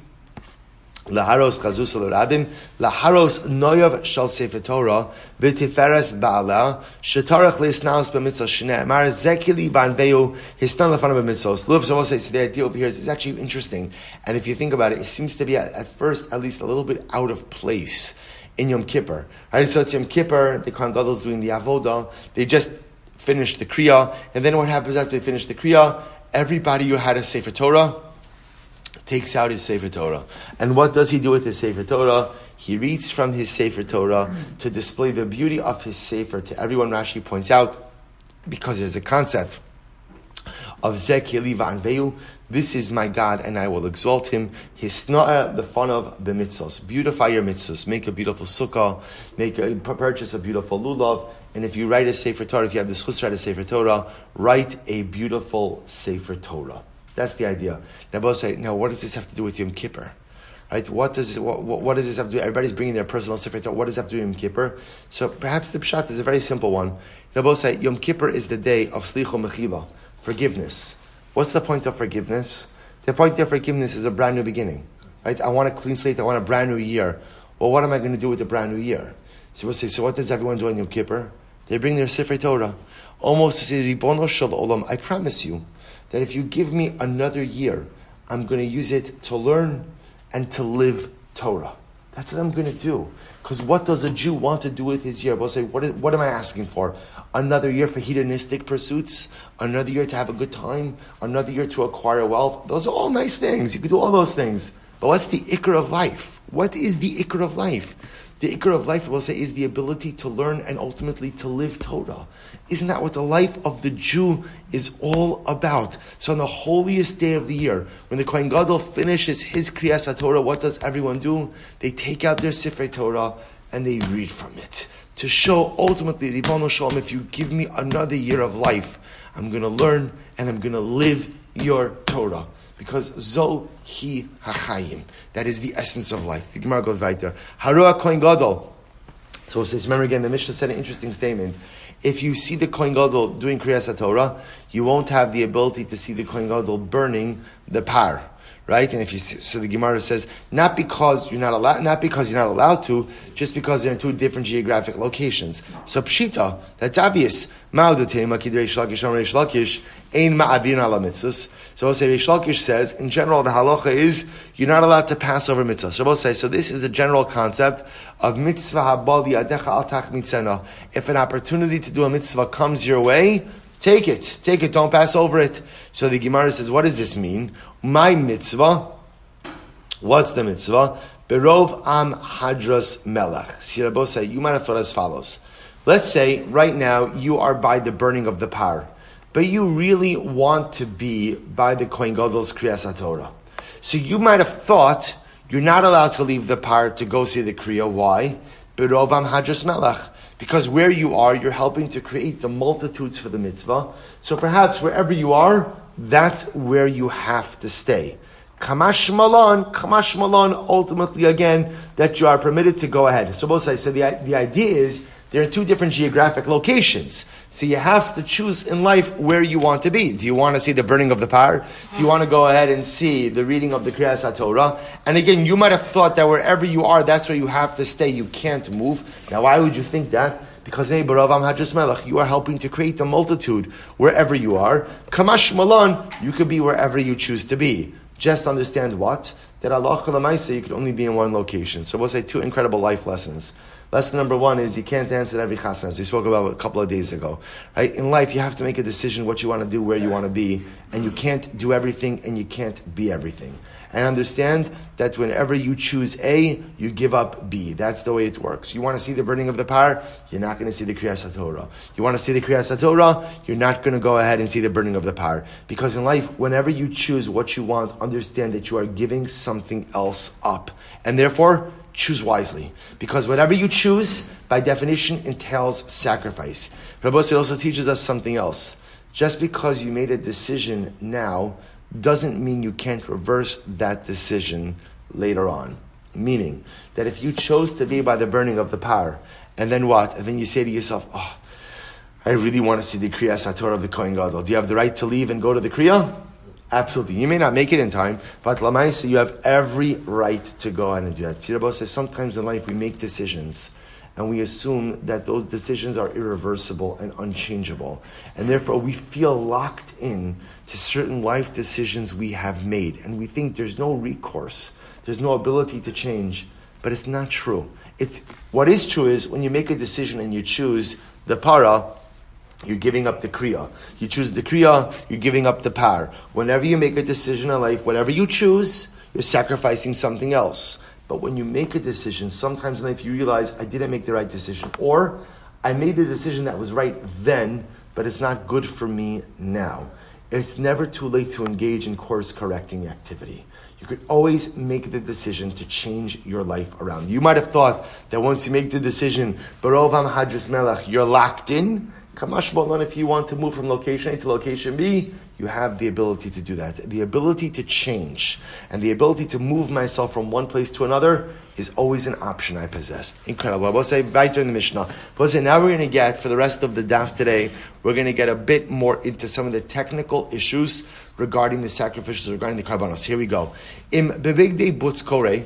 Laharos chazuso l'rabim, laharos noyav shal Sefer Torah, v'tiferes ba'ala, shetarach le'isnaos b'mitzvah shnei, mar zekili v'anveu, histan lefanav b'mitzvos. Love, so I'll say, so the idea over here is actually interesting. And if you think about it, it seems to be at first, at least a little bit out of place in Yom Kippur. Right? So it's Yom Kippur, the Kohen Gadol is doing the avodah, they just finished the Kriya, and then what happens after they finish the Kriya? Everybody who had a Sefer Torah takes out his Sefer Torah. And what does he do with his Sefer Torah? He reads from his Sefer Torah to display the beauty of his Sefer to everyone. Rashi points out, because there's a concept of Zek Yeli V'anveu, this is my God and I will exalt him. Hisna'a the fun of the mitzvos. Beautify your mitzvos. Make a beautiful sukkah. Purchase a beautiful lulav. And if you write a Sefer Torah, if you have the schus to write a Sefer Torah, write a beautiful Sefer Torah. That's the idea. Now, both say, now what does this have to do with Yom Kippur? Right? What does this have to do? Everybody's bringing their personal Sefer Torah. What does it have to do with Yom Kippur? So perhaps the pshat is a very simple one. Now, both say, Yom Kippur is the day of Slicho Mechila, forgiveness. What's the point of forgiveness? The point of forgiveness is a brand new beginning. Right? I want a clean slate. I want a brand new year. Well, what am I going to do with a brand new year? So we'll say, so what does everyone do on Yom Kippur? They bring their Sefer Torah. Almost to say, Ribono Shel Olam, I promise you that if you give me another year, I'm going to use it to learn and to live Torah. That's what I'm going to do. Because what does a Jew want to do with his year? We'll say, what am I asking for? Another year for hedonistic pursuits? Another year to have a good time? Another year to acquire wealth? Those are all nice things. You can do all those things. But what's the ikr of life? What is the ikr of life? The ikr of life, we'll say, is the ability to learn and ultimately to live Torah. Isn't that what the life of the Jew is all about? So on the holiest day of the year, when the Kohen Gadol finishes his Kriyas HaTorah, what does everyone do? They take out their Sefer Torah and they read from it. To show ultimately, Ribono Shel Olam, if you give me another year of life, I'm going to learn and I'm going to live your Torah. Because Zo Hi HaChayim. That is the essence of life. The Gemara goes right there. Haruah Kohen Gadol. So it says, remember again, the Mishnah said an interesting statement. If you see the Kohen Gadol doing Kriyas HaTorah, you won't have the ability to see the Kohen Gadol burning the par. Right? And if you see, so the Gemara says, not because you're not allowed to, just because they're in two different geographic locations. So Pshita, that's obvious. So we'll say, Reish Lakish says, in general, the halacha is, you're not allowed to pass over mitzvah. So we'll say, so this is the general concept of mitzvah habal yadecha al tach mitzena. If an opportunity to do a mitzvah comes your way, take it, don't pass over it. So the Gemara says, what does this mean? My mitzvah, what's the mitzvah? Berov am hadras melech. Sirabo say, you might have thought as follows. Let's say, right now, you are by the burning of the par. But you really want to be by the Kohen Gadol's Kriyas HaTorah. So you might have thought you're not allowed to leave the par to go see the Kriya. Why? Berovam Hadras Melech. Because where you are, you're helping to create the multitudes for the mitzvah. So perhaps wherever you are, that's where you have to stay. Kamash Malan, ultimately again, that you are permitted to go ahead. So both sides. So the idea is, they're in two different geographic locations. So you have to choose in life where you want to be. Do you want to see the burning of the par? Do you want to go ahead and see the reading of the Kriyas HaTorah? And again, you might have thought that wherever you are, that's where you have to stay. You can't move. Now, why would you think that? Because you are helping to create a multitude wherever you are. Kamash Malan, you could be wherever you choose to be. Just understand what? That Allah Lamaisa, you could only be in one location. So we'll say two incredible life lessons. Lesson number one is you can't answer every chasna, as we spoke about a couple of days ago. Right? In life, you have to make a decision what you want to do, where you want to be, and you can't do everything and you can't be everything. And understand that whenever you choose A, you give up B. That's the way it works. You want to see the burning of the par, you're not going to see the Kriyas HaTorah. You want to see the Kriyas HaTorah, you're not going to go ahead and see the burning of the par. Because in life, whenever you choose what you want, understand that you are giving something else up. And therefore, choose wisely. Because whatever you choose, by definition, entails sacrifice. Rabbi Yossi also teaches us something else. Just because you made a decision now, doesn't mean you can't reverse that decision later on. Meaning that if you chose to be by the burning of the par, and then what? And then you say to yourself, oh, I really want to see the Kriyas HaTorah of the Kohen Gadol. Do you have the right to leave and go to the Kriya? Absolutely. You may not make it in time, but Lamaisa, you have every right to go ahead and do that. Tirabo says sometimes in life we make decisions and we assume that those decisions are irreversible and unchangeable. And therefore we feel locked in to certain life decisions we have made. And we think there's no recourse. There's no ability to change. But it's not true. What is true is when you make a decision and you choose the para, you're giving up the kriya. You choose the kriya, you're giving up the par. Whenever you make a decision in life, whatever you choose, you're sacrificing something else. But when you make a decision, sometimes in life you realize, I didn't make the right decision. Or, I made the decision that was right then, but it's not good for me now. It's never too late to engage in course-correcting activity. You could always make the decision to change your life around. You might have thought that once you make the decision, Barovam Hadris Melech, you're locked in. Kamash Bolon, if you want to move from location A to location B, you have the ability to do that. The ability to change and the ability to move myself from one place to another is always an option I possess. Incredible. I will say right during the Mishnah. We'll say now we're going to get, for the rest of the daf today, we're going to get a bit more into some of the technical issues regarding the sacrificials, regarding the karbanos. Here we go. Im bebigdei butz koreh,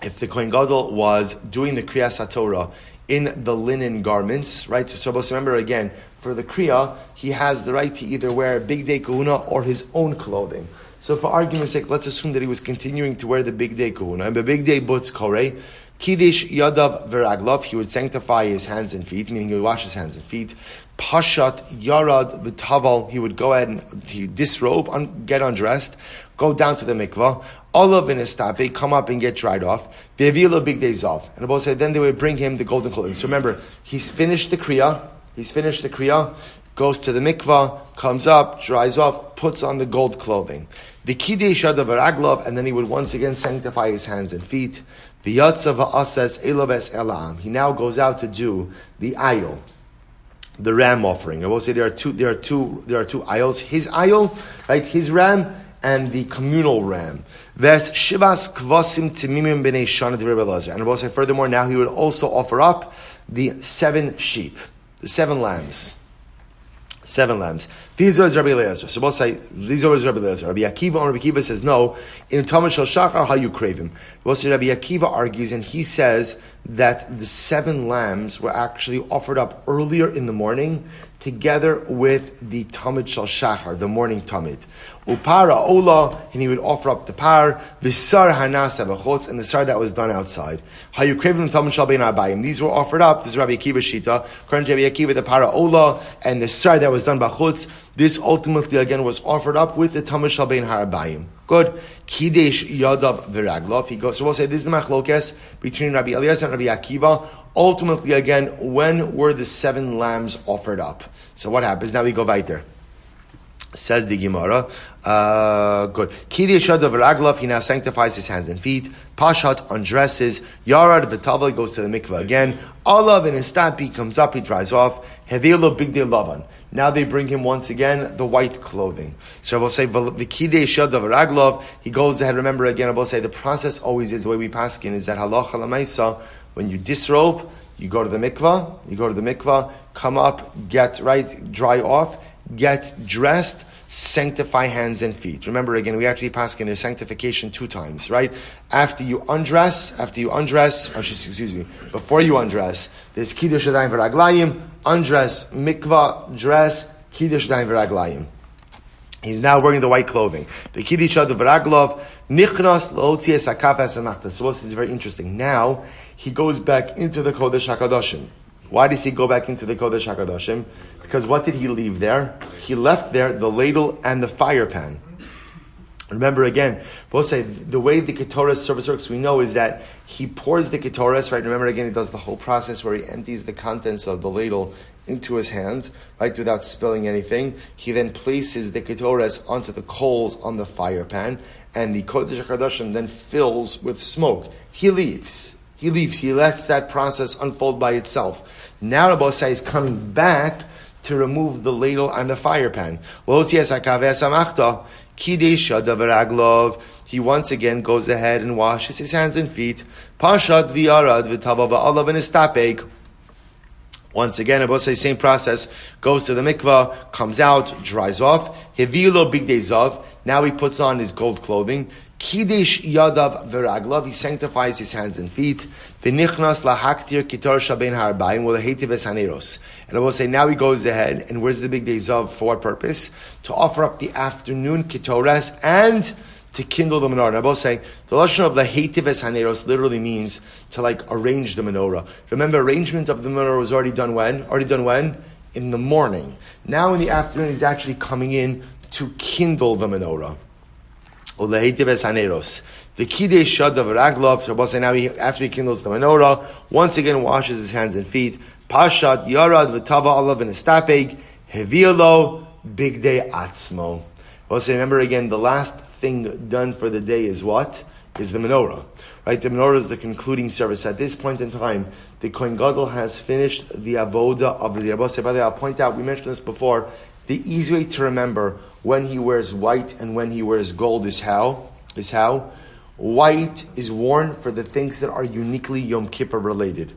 if the Kohen Gadol was doing the Kriyas HaTorah in the linen garments, right? So remember again, for the Kriya, he has the right to either wear big day kahuna or his own clothing. So for argument's sake, let's assume that he was continuing to wear the big day kahuna. And the big day butz koreh, kiddush yadav v'raglov, he would sanctify his hands and feet, meaning he would wash his hands and feet. Pashat yarad v'taval, he would go ahead and he disrobe, get undressed, go down to the mikvah. Olav and Estape come up and get dried off. Be'avila big day zav. And the Bible said then they would bring him the golden clothing. So remember, he's finished the kriya, goes to the mikvah, comes up, dries off, puts on the gold clothing. The kiddush yadav v'raglov, and then he would once again sanctify his hands and feet. The yatsa v'asas elaves elam. He now goes out to do the ayil, the ram offering. I will say there are two ayils. His ayil, right? His ram, and the communal ram. Ves shivas kvasim timimim b'nei shana d'Reb Elazar. And I will say furthermore, now he would also offer up the 7 sheep, the 7 lambs. 7 lambs. These are Rabbi Elazar. So we'll say, these are Rabbi Elazar. Rabbi Akiva says, no, in Talmud Shel Shachar, how you crave him. We'll say Rabbi Akiva argues, and he says that the 7 lambs were actually offered up earlier in the morning, together with the Talmud Shel Shachar, the morning Talmud. Upara Ola, and he would offer up the par, Visar Hanasa B'chutz, and the sar that was done outside. How you crave them Talmud Shel Bein Abayim. These were offered up, this is Rabbi Akiva Shita, according to Rabbi Akiva, the para Ola, and the sar that was done B'chutz, this ultimately again was offered up with the Talmud Shel Bein Harabayim. Good. Kiddush Yadav V'Raglov. He goes. So we'll say this is the machlokes between Rabbi Eliezer and Rabbi Akiva. Ultimately, again, when were the 7 lambs offered up? So what happens? Now we go weiter. Says the Gemara. Good. Kiddush Yadav V'Raglov. He now sanctifies his hands and feet. Pashat undresses. Yarad V'Tavel goes to the mikveh again. Olav in his stamp, he comes up, he dries off. Hevilo Big Day Lavan. Now they bring him once again the white clothing. So I will say the kidei shadav raglov. He goes ahead. Remember again, I will say the process always is the way we paskin is that halacha lamaisa. When you disrobe, you go to the mikvah. Come up, get right, dry off, get dressed, sanctify hands and feet. Remember again, we actually paskin their sanctification 2 times, right? Before you undress, there's kiddush yadayim v'raglayim. Undress, mikvah, dress, kiddush yadayim v'raglayim. He's now wearing the white clothing. The kiddush yadav v'raglov nichnas lo'otzias hakaf esamachta. So this is very interesting. Now he goes back into the Kodesh HaKadoshim. Why does he go back into the Kodesh HaKadoshim? Because what did he leave there? He left there the ladle and the fire pan. Remember again, we'll say the way the Ketoras service works, we know is that he pours the Ketoras, right? Remember again, he does the whole process where he empties the contents of the ladle into his hands, right, without spilling anything. He then places the Ketoras onto the coals on the fire pan, and the Kodesh HaKadoshim then fills with smoke. He leaves. He lets that process unfold by itself. Now Rabbi Osai is coming back to remove the ladle and the fire pan. He once again goes ahead and washes his hands and feet. Pashat v'yarad v'tava v'alav v'nistapeg. Once again, Rabbi Osai, same process, goes to the mikvah, comes out, dries off. Hevilo bigdei zav. Now he puts on his gold clothing. Kiddush yadav v'raglav. He sanctifies his hands and feet. V'nichnas lahaktir kitor shabein ha'arbayim u'lehetiv es haneros. And I will say, now he goes ahead, and where's the big days of? For what purpose? To offer up the afternoon kitoras and to kindle the menorah. And I will say, the lashon of lehetiv es haneros literally means to arrange the menorah. Remember, arrangement of the menorah was already done when? In the morning. Now in the afternoon, he's actually coming in to kindle the menorah. The kidei shadav raglov. Now after he kindles the menorah, once again washes his hands and feet. Pashat yarad v'tava alav v'nistapeg hevielo bigdei atzmo. Remember again, the last thing done for the day is what? Is the menorah. Right? The menorah is the concluding service. At this point in time, the Kohen Gadol has finished the avoda of the Rabbi. By the way, I'll point out, we mentioned this before, the easy way to remember when he wears white and when he wears gold is how? White is worn for the things that are uniquely Yom Kippur related.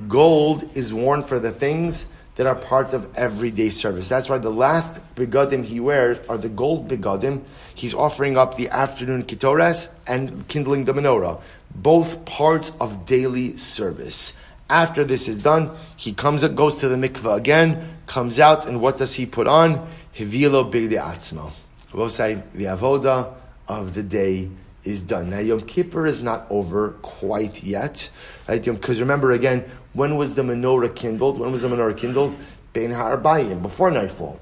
Gold is worn for the things that are part of everyday service. That's why the last begadim he wears are the gold begadim. He's offering up the afternoon kitoras and kindling the menorah. Both parts of daily service. After this is done, he goes to the mikveh again, comes out, and what does he put on? Hivilo bigdei atzmo. We'll say the avoda of the day is done. Now Yom Kippur is not over quite yet, right? Because remember again, when was the menorah kindled? Bein ha'arbayim, before nightfall.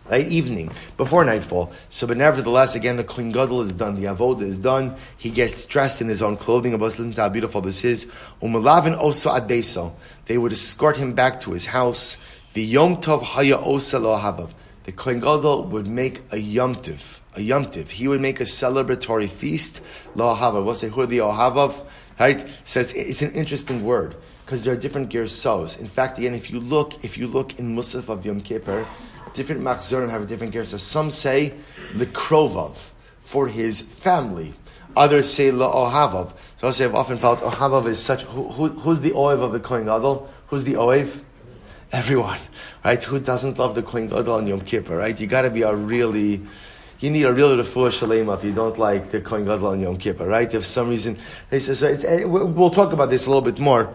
Right? Evening, before nightfall. So, but nevertheless, again, the Kohen Gadol is done, the avoda is done. He gets dressed in his own clothing. About listen to how beautiful this is. Umelavin oso ad beiso. They would escort him back to his house. The Yom Tov haya osa lo havav. The Kohen Gadol would make a Yom Tiv. He would make a celebratory feast. Lo havav. We'll say, who are the ohavav? Right? Says it's an interesting word because there are different gersos. In fact, again, if you look in Musaf of Yom Kippur, different machzorim have a different gersos. Some say the krovav for his family. Others say la ohavav. So I say I've often felt ohavav is such. Who's the oiv of the Kohen Gadol? Who's the oiv? Everyone, right? Who doesn't love the Kohen Gadol on Yom Kippur, right? You got to be you need a real refuah shalema if you don't like the Kohen Gadol on Yom Kippur, right? If some reason, we'll talk about this a little bit more.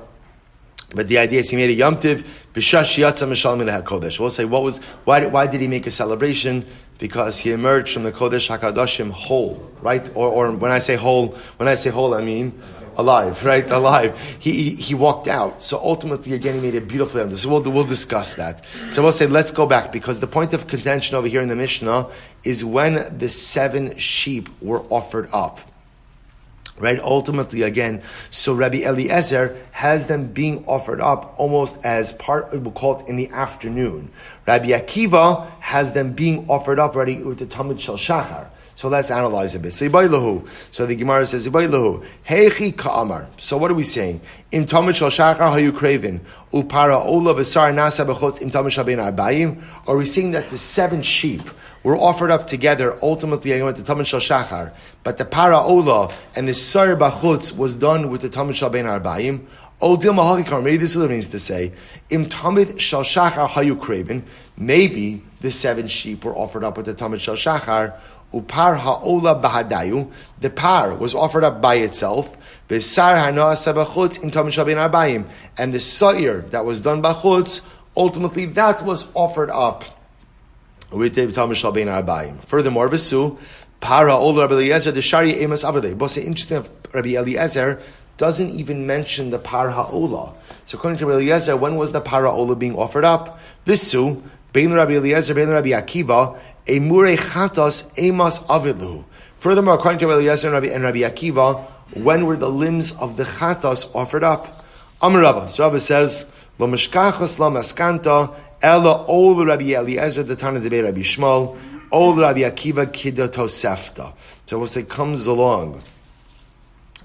But the idea is he made a Yom Tiv b'shash yatsa mishal min hakodesh. We'll say why did he make a celebration? Because he emerged from the Kodesh HaKadoshim whole, right? Or when I say whole, I mean alive, right? Alive. He walked out. So ultimately, again, he made a beautiful Yom Tiv. So we'll discuss that. So we'll say let's go back because the point of contention over here in the Mishnah is when the 7 sheep were offered up. Right, ultimately again, so Rabbi Eliezer has them being offered up almost as part, we'll call it in the afternoon. Rabbi Akiva has them being offered up already with the Talmud Shel Shachar. So let's analyze a bit. So the Gemara says, Heichi Ka'amar. So what are we saying? Im Talmud Shel Shachar hayu kravin upara ola v'sar nasa b'chutz im Talmud Shel Bein Arbayim. Are we saying that the 7 sheep were offered up together? Ultimately, I went to Talmud Shel Shachar, but the para ola and the sar b'chutz was done with the Talmud Shel Bein Arbayim. Odil mahakikar. Maybe this is what it means to say im Talmud Shel Shachar hayu kravin. Maybe the 7 sheep were offered up with the Talmud Shel Shachar. Upar ha'ola bahadayu. The par was offered up by itself. V'sar hanoa sabachutz im Talmud Shel Bein Arbayim. And the sa'ir that was done b'chutz, ultimately that was offered up with the Talmud Shel Bein Arbayim. Furthermore, v'su par ha'ola Rabbi Eliezer the shari emas avadei. But it's interesting of Rabbi Eliezer doesn't even mention the par ha'olah. So according to Rabbi Eliezer, when was the par ha'olah being offered up? Visu, bein Rabbi Eliezer, bein Rabbi Akiva, emurei chatos emas avidlu. Furthermore, according to Rabbi Eliezer and Rabbi Akiva, when were the limbs of the chatos offered up? Amar Rava. So Rava says, lo mishkachos lo maskanta, ela ol Rabbi Eliezer, the Tana debei Rabbi Shmuel, ol Rabbi Akiva kida tosefta. So we'll say, comes along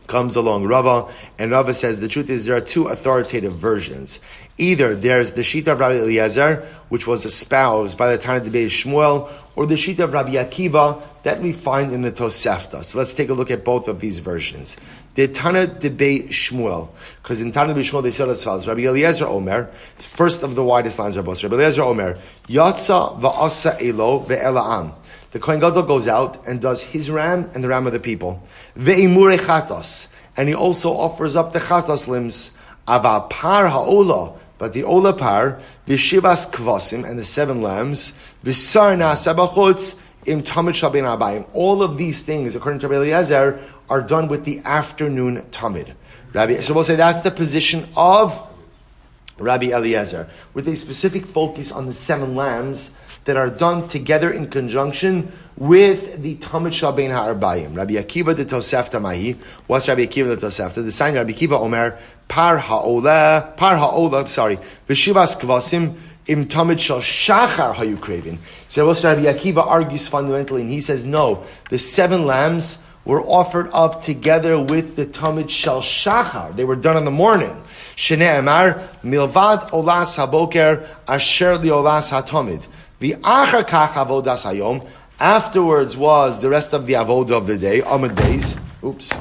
Rava, and Rava says the truth is there are two authoritative versions. Either there's the Shita of Rabbi Eliezer, which was espoused by the Tana debei Shmuel, or the Shita of Rabbi Akiva that we find in the Tosefta. So let's take a look at both of these versions. The Tana debei Shmuel, because in Tana debei Shmuel they said as follows: Rabbi Eliezer Omer, first of the widest lines are both. Rabbi Eliezer Omer, Yatsa va'asa elo ve'ela'am. The Kohen Gadol goes out and does his ram and the ram of the people. Ve'imure chatos, and he also offers up the chatos limbs. Ava par ha'olah, but the ola par, the shivas kvasim, and the 7 lambs, the sarna sabachutz im tamid shabin abayim. All of these things, according to Rabbi Eliezer, are done with the afternoon tamid. So we'll say that's the position of Rabbi Eliezer, with a specific focus on the 7 lambs that are done together in conjunction with the Tamid Shabbein Ha'arbayim. Rabbi Akiva the Tosefta Mahi. What's Rabbi Akiva the Tosefta? The sign Rabbi Akiva Omer, Par Ha'olah, V'shivas Kvasim, Im Tamid Shal Shachar Hayu Kravin. So Rabbi Akiva argues fundamentally, and he says, no, the 7 lambs were offered up together with the Tamid Shal Shachar. They were done in the morning. Shnei Amar, Milvad Olas HaBoker, Asher Li Olas HaTamid. The achar kach avodas hayom. Afterwards was the rest of the avodah of the day, Amud days. Oops.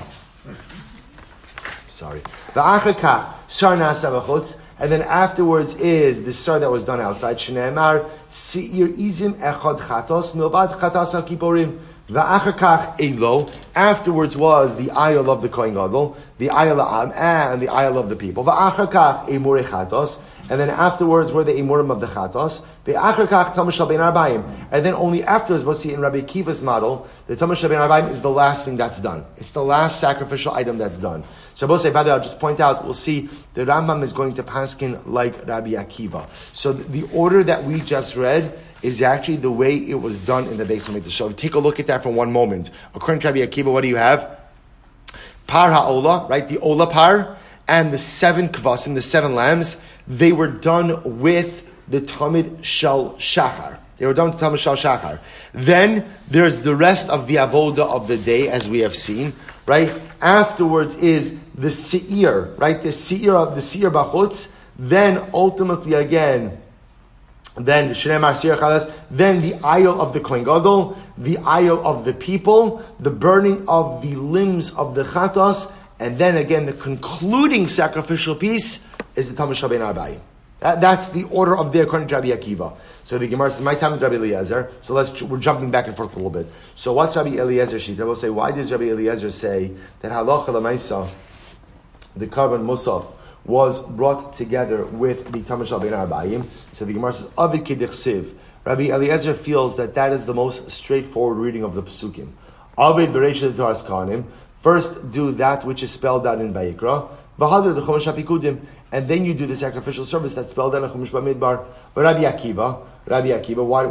Sorry. The achar kach sar nasa v'chutz, and then afterwards is the sar that was done outside. Shneimar si'ir izim echad chatos milvad chatos al kipporim. The achar kach elo. Afterwards was the ayol of the Kohen Gadol, the ayol am, and the ayol of the people. The achar kach emurei chatos. And then afterwards were the imurim of the chatos. The achar tamid shabbein arbayim. And then only afterwards, we'll see in Rabbi Akiva's model, the tamid shabbein arbayim is the last thing that's done. It's the last sacrificial item that's done. So we'll say, by the way, I'll just point out, we'll see the Rambam is going to paskin like Rabbi Akiva. So the order that we just read is actually the way it was done in the Beis Hamikdash. So take a look at that for one moment. According to Rabbi Akiva, what do you have? Par ha'olah, right? The ola par, and the 7 kvasim, the 7 lambs, they were done with the Tamid Shal Shachar. They were done with the Tamid Shal Shachar. Then there's the rest of the avoda of the day, as we have seen, right? Afterwards is the Seir, right? The Seir Bachutz. Then ultimately again, then Shneimar Seir Chalas, then the ayol of the Kohen Gadol, the ayol of the people, the burning of the limbs of the chatos, and then again the concluding sacrificial piece is the Tamid Shabbein Arbayim. That's the order of the according to Rabbi Akiva. So the Gemara says, my time is Rabbi Eliezer. So we're jumping back and forth a little bit. So what's Rabbi Eliezer's sheet? I will say, why does Rabbi Eliezer say that halacha l'maisa, the Karban Musaf, was brought together with the Tamid Shabbein Arbayim? So the Gemara says, Avid Kedichsiv. Rabbi Eliezer feels that is the most straightforward reading of the Pesukim. Avid Bereishah Taras Kahanim. First do that which is spelled out in Vayikra. V'hadar the Chumash HaPikudim. And then you do the sacrificial service that's spelled out in Chumash Bamidbar. But Rabbi Akiva,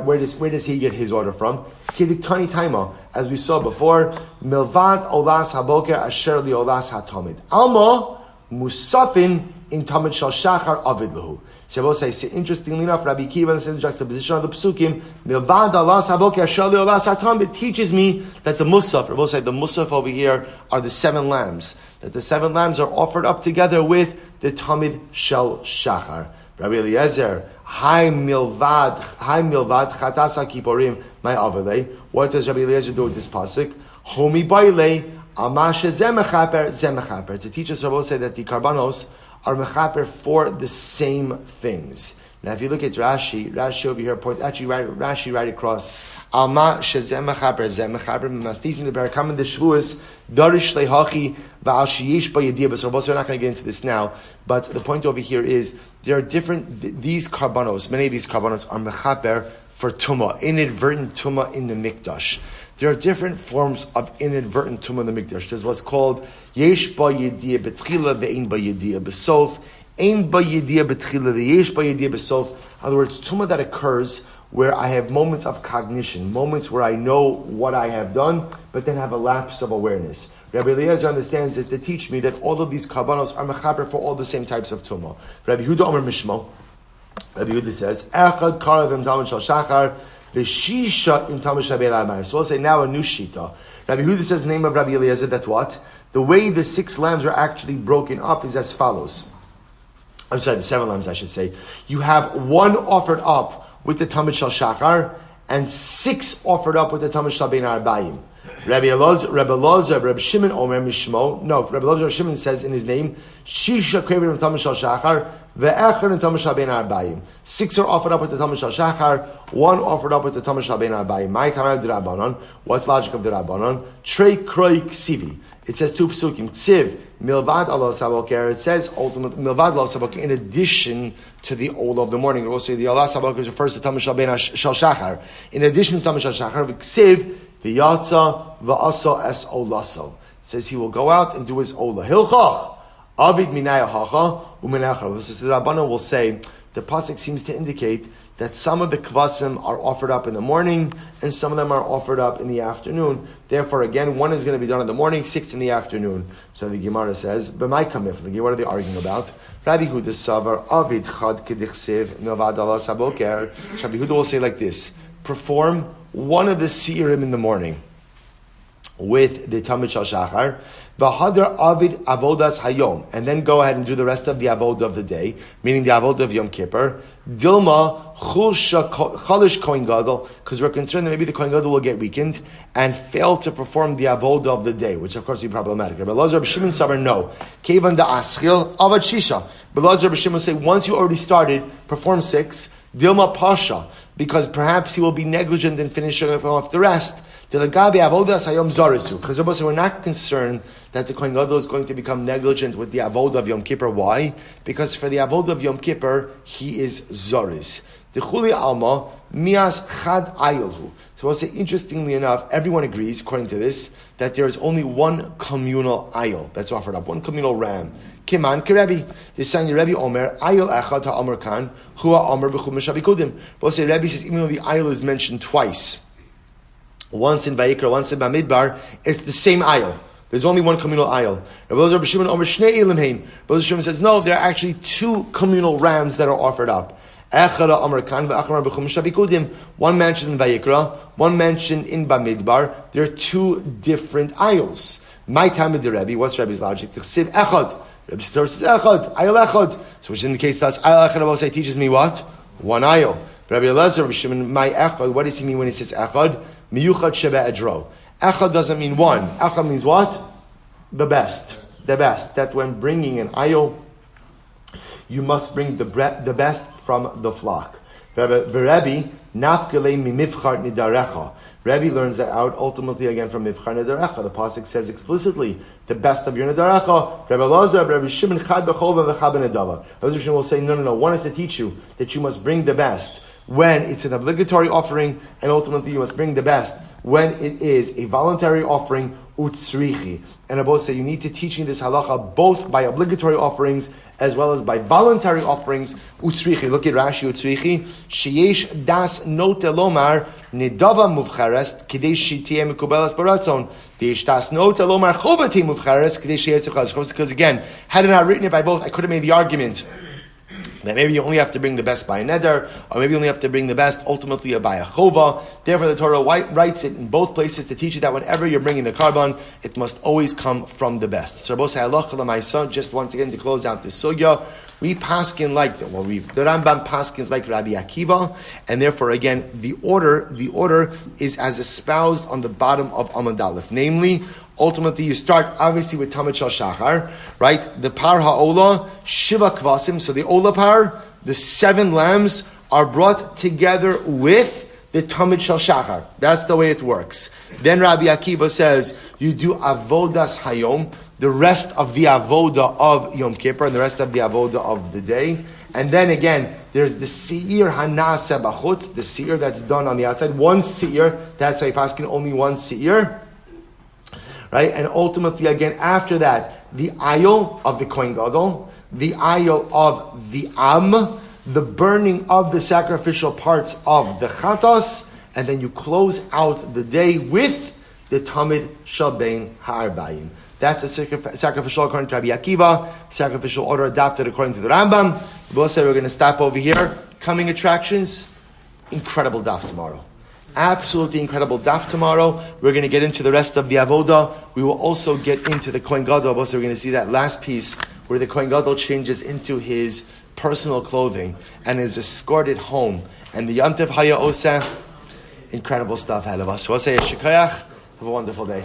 where does he get his order from? Kediktani Taima, as we saw before, Milvad Olas HaBoker Asher Li Olas HaTamid. Alma Musafin in Tamid Shal Shachar Avid Lahu. Shabbos says, interestingly enough, Rabbi Akiva says juxtaposition of the Pesukim, Milvad Olas HaBoker Asher Li Olas HaTamid teaches me that the Musaf, Shabbos says the Musaf over here are the 7 lambs. That the 7 lambs are offered up together with the Tamid Shel Shachar. Rabbi Eliezer, Hai Milvad Chatasa Kipporim, my Avalei. What does Rabbi Eliezer do with this pasuk? Homi Baile, Amashe Zemechaper. To teach us, Rabbi say that the Karbanos are Mechaper for the same things. Now, if you look at Rashi over here, Rashi right across. Alma shezem mechaper mastizim the berakam the shvuas darish lehachi va'al sheyish ba'yediyah. So we're not going to get into this now, but the point over here is there are different. These karbanos, many of these karbanos are mechaper for tumah, inadvertent tumah in the mikdash. There are different forms of inadvertent tumah in the mikdash. There's what's called yesh ba yediyah betchila ve'ein ba yediyah besof. Ein ba yediyah betchila ve'yesh ba yediyah besof. In other words, tumah that occurs where I have moments of cognition, moments where I know what I have done, but then have a lapse of awareness. Rabbi Eliezer understands it to teach me that all of these karbanos are mechaber for all the same types of tumah. Rabbi Yehuda Omer Mishmo. Rabbi Yehuda says, Echad karav im tamid shal shachar, v'shisha im tamid shal bein ha'mayim. So we'll say now a new shita. Rabbi Yehuda says the name of Rabbi Eliezer, that what? The way the 6 lambs are actually broken up is as follows. I'm sorry, the 7 lambs I should say. You have 1 offered up with the tamid shal shachar, and 6 offered up with the tamid shal bein ha'bayim. Rabbi Elazar, Rabbi Shimon Omer Mishmo. No, Rabbi Elazar, Rabbi Shimon says in his name, Shisha krevim tamid shal shachar, ve'echad and tamid shal bein ha'bayim. 6 are offered up with the tamid shal shachar, 1 offered up with the tamid shal bein ha'bayim. My time of the Rabbanon. What's logic of the Rabbanon? Trei kroi ksivi. It says 2 psukim. Ksiv milvad Allah saboker. It says ultimately milvad Allah saboker. In addition to the ola of the morning, we'll say the Allah saboker refers to tamid shal bein shal shachar. In addition to tamid shal shachar, ksiv v'yatza v'asa es olaso. It says he will go out and do his ola. Hilchach avid minaya hacha u'minachar. So the Rabbanan will say the pasuk seems to indicate that some of the kvasim are offered up in the morning and some of them are offered up in the afternoon. Therefore, again, 1 is going to be done in the morning, 6 in the afternoon. So the Gemara says, "B'may kamif." What are they arguing about? Rabbi Yehuda savar avid chad kedichsev milvad Allah saboker. Rabbi Yehuda will say like this: perform 1 of the seirim in the morning with the tamid shal shachar, v'hadar avid avodas hayom, and then go ahead and do the rest of the avodah of the day, meaning the avodah of Yom Kippur. Dilma chalish kohen gadol, because we're concerned that maybe the kohen gadol will get weakened and fail to perform the avodah of the day, which of course will be problematic. But Elazar Rabbi Shimon sabar no, kevan da aschil avad shisha. But Elazar Rabbi Shimon say once you already started, perform 6. Dilma pasha, because perhaps he will be negligent in finishing off the rest. Because we're not concerned that the Kohen Gadol is going to become negligent with the avodah of Yom Kippur. Why? Because for the avodah of Yom Kippur, he is Zoris. The Chuli Alma, Mias Chad Ayilhu. So we'll say, interestingly enough, everyone agrees, according to this, that there is only 1 communal ayil that's offered up, 1 communal ram. Kiman Kerebi. This saying Rebbe Omer, Ayil Echad HaOmer Kan, Hua Omer B'chum Meshabikudim. We'll say, Rebbe says, even though the ayil is mentioned twice, once in Vayikra, once in Bamidbar, it's the same ayil. There's only 1 communal ayil. Rabbi Shimon Omer Shnei Elim Hein. Rabbi Shimon says, no, there are actually 2 communal rams that are offered up. One mentioned in Vayikra, one mentioned in Bamidbar. There are 2 different ayils. My time of the Rebbe, what's Rebbe's logic? Echad. Rebbe says Echad, ayil Echad. So which indicates to us, ayil Echad, I will say, teaches me what? 1 ayil. Rabbi Elazar, Rabbi Shimon, my Echad, what does he mean when he says Echad? Miyuchad sheba edro. Echad doesn't mean 1. Echad means what? The best. The best. That when bringing an ayil, you must bring the best from the flock. Rebbe learns that out ultimately again from mivchar nidarecha. The pasuk says explicitly the best of your nidarecha. Rabbi Elazar, Rabbi Shimon, chad b'chol v'chad b'nedava. Rabbi Shimon will say, no. One is to teach you that you must bring the best when it's an obligatory offering, and ultimately you must bring the best when it is a voluntary offering, utsrichi. And Abba say you need to teach this halacha both by obligatory offerings as well as by voluntary offerings, utsrichi. Look at Rashi, utsrichi. Sheyesh das note lomar nidava muvchares kidei shitiyeh mekubelas baratzon. Yesh das note lomar chovati muvchares kidei sheyeh tzuchaz. Because again, had I not written it by both, I could have made the argument that maybe you only have to bring the best by a neder, or maybe you only have to bring the best ultimately by a chova. Therefore, the Torah writes it in both places to teach you that whenever you're bringing the carbon, it must always come from the best. So, Rabbi say, halacha l'maisa, just once again to close out this sugya, we paskin like the Rambam paskins like Rabbi Akiva, and therefore again the order is as espoused on the bottom of Amud Aleph, namely. Ultimately, you start obviously with Tamid Shal Shachar, right? The Par Ha'ola, Shiva Kvasim. So the Ola Par, the 7 lambs are brought together with the Tamid Shal Shachar. That's the way it works. Then Rabbi Akiva says, you do Avodas Hayom, the rest of the Avoda of Yom Kippur, and the rest of the Avoda of the day. And then again, there's the seir hanase b'chutz, the seir that's done on the outside. One seir, that's why paskin only one seir. Right? And ultimately, again, after that, the ayil of the Kohen Gadol, the ayil of the Am, the burning of the sacrificial parts of the Chatos, and then you close out the day with the Tamid Shalbein Ha'arbayim. That's the sacrificial according to Rabbi Akiva, sacrificial order adopted according to the Rambam. We'll say we're going to stop over here. Coming attractions, incredible daf tomorrow. Absolutely incredible daf tomorrow. We're going to get into the rest of the avoda. We will also get into the Kohen Gadol. Also, we're going to see that last piece where the Kohen Gadol changes into his personal clothing and is escorted home. And the Yom Tov Haya Oseh, incredible stuff ahead of us. We'll say a shikayach. Have a wonderful day.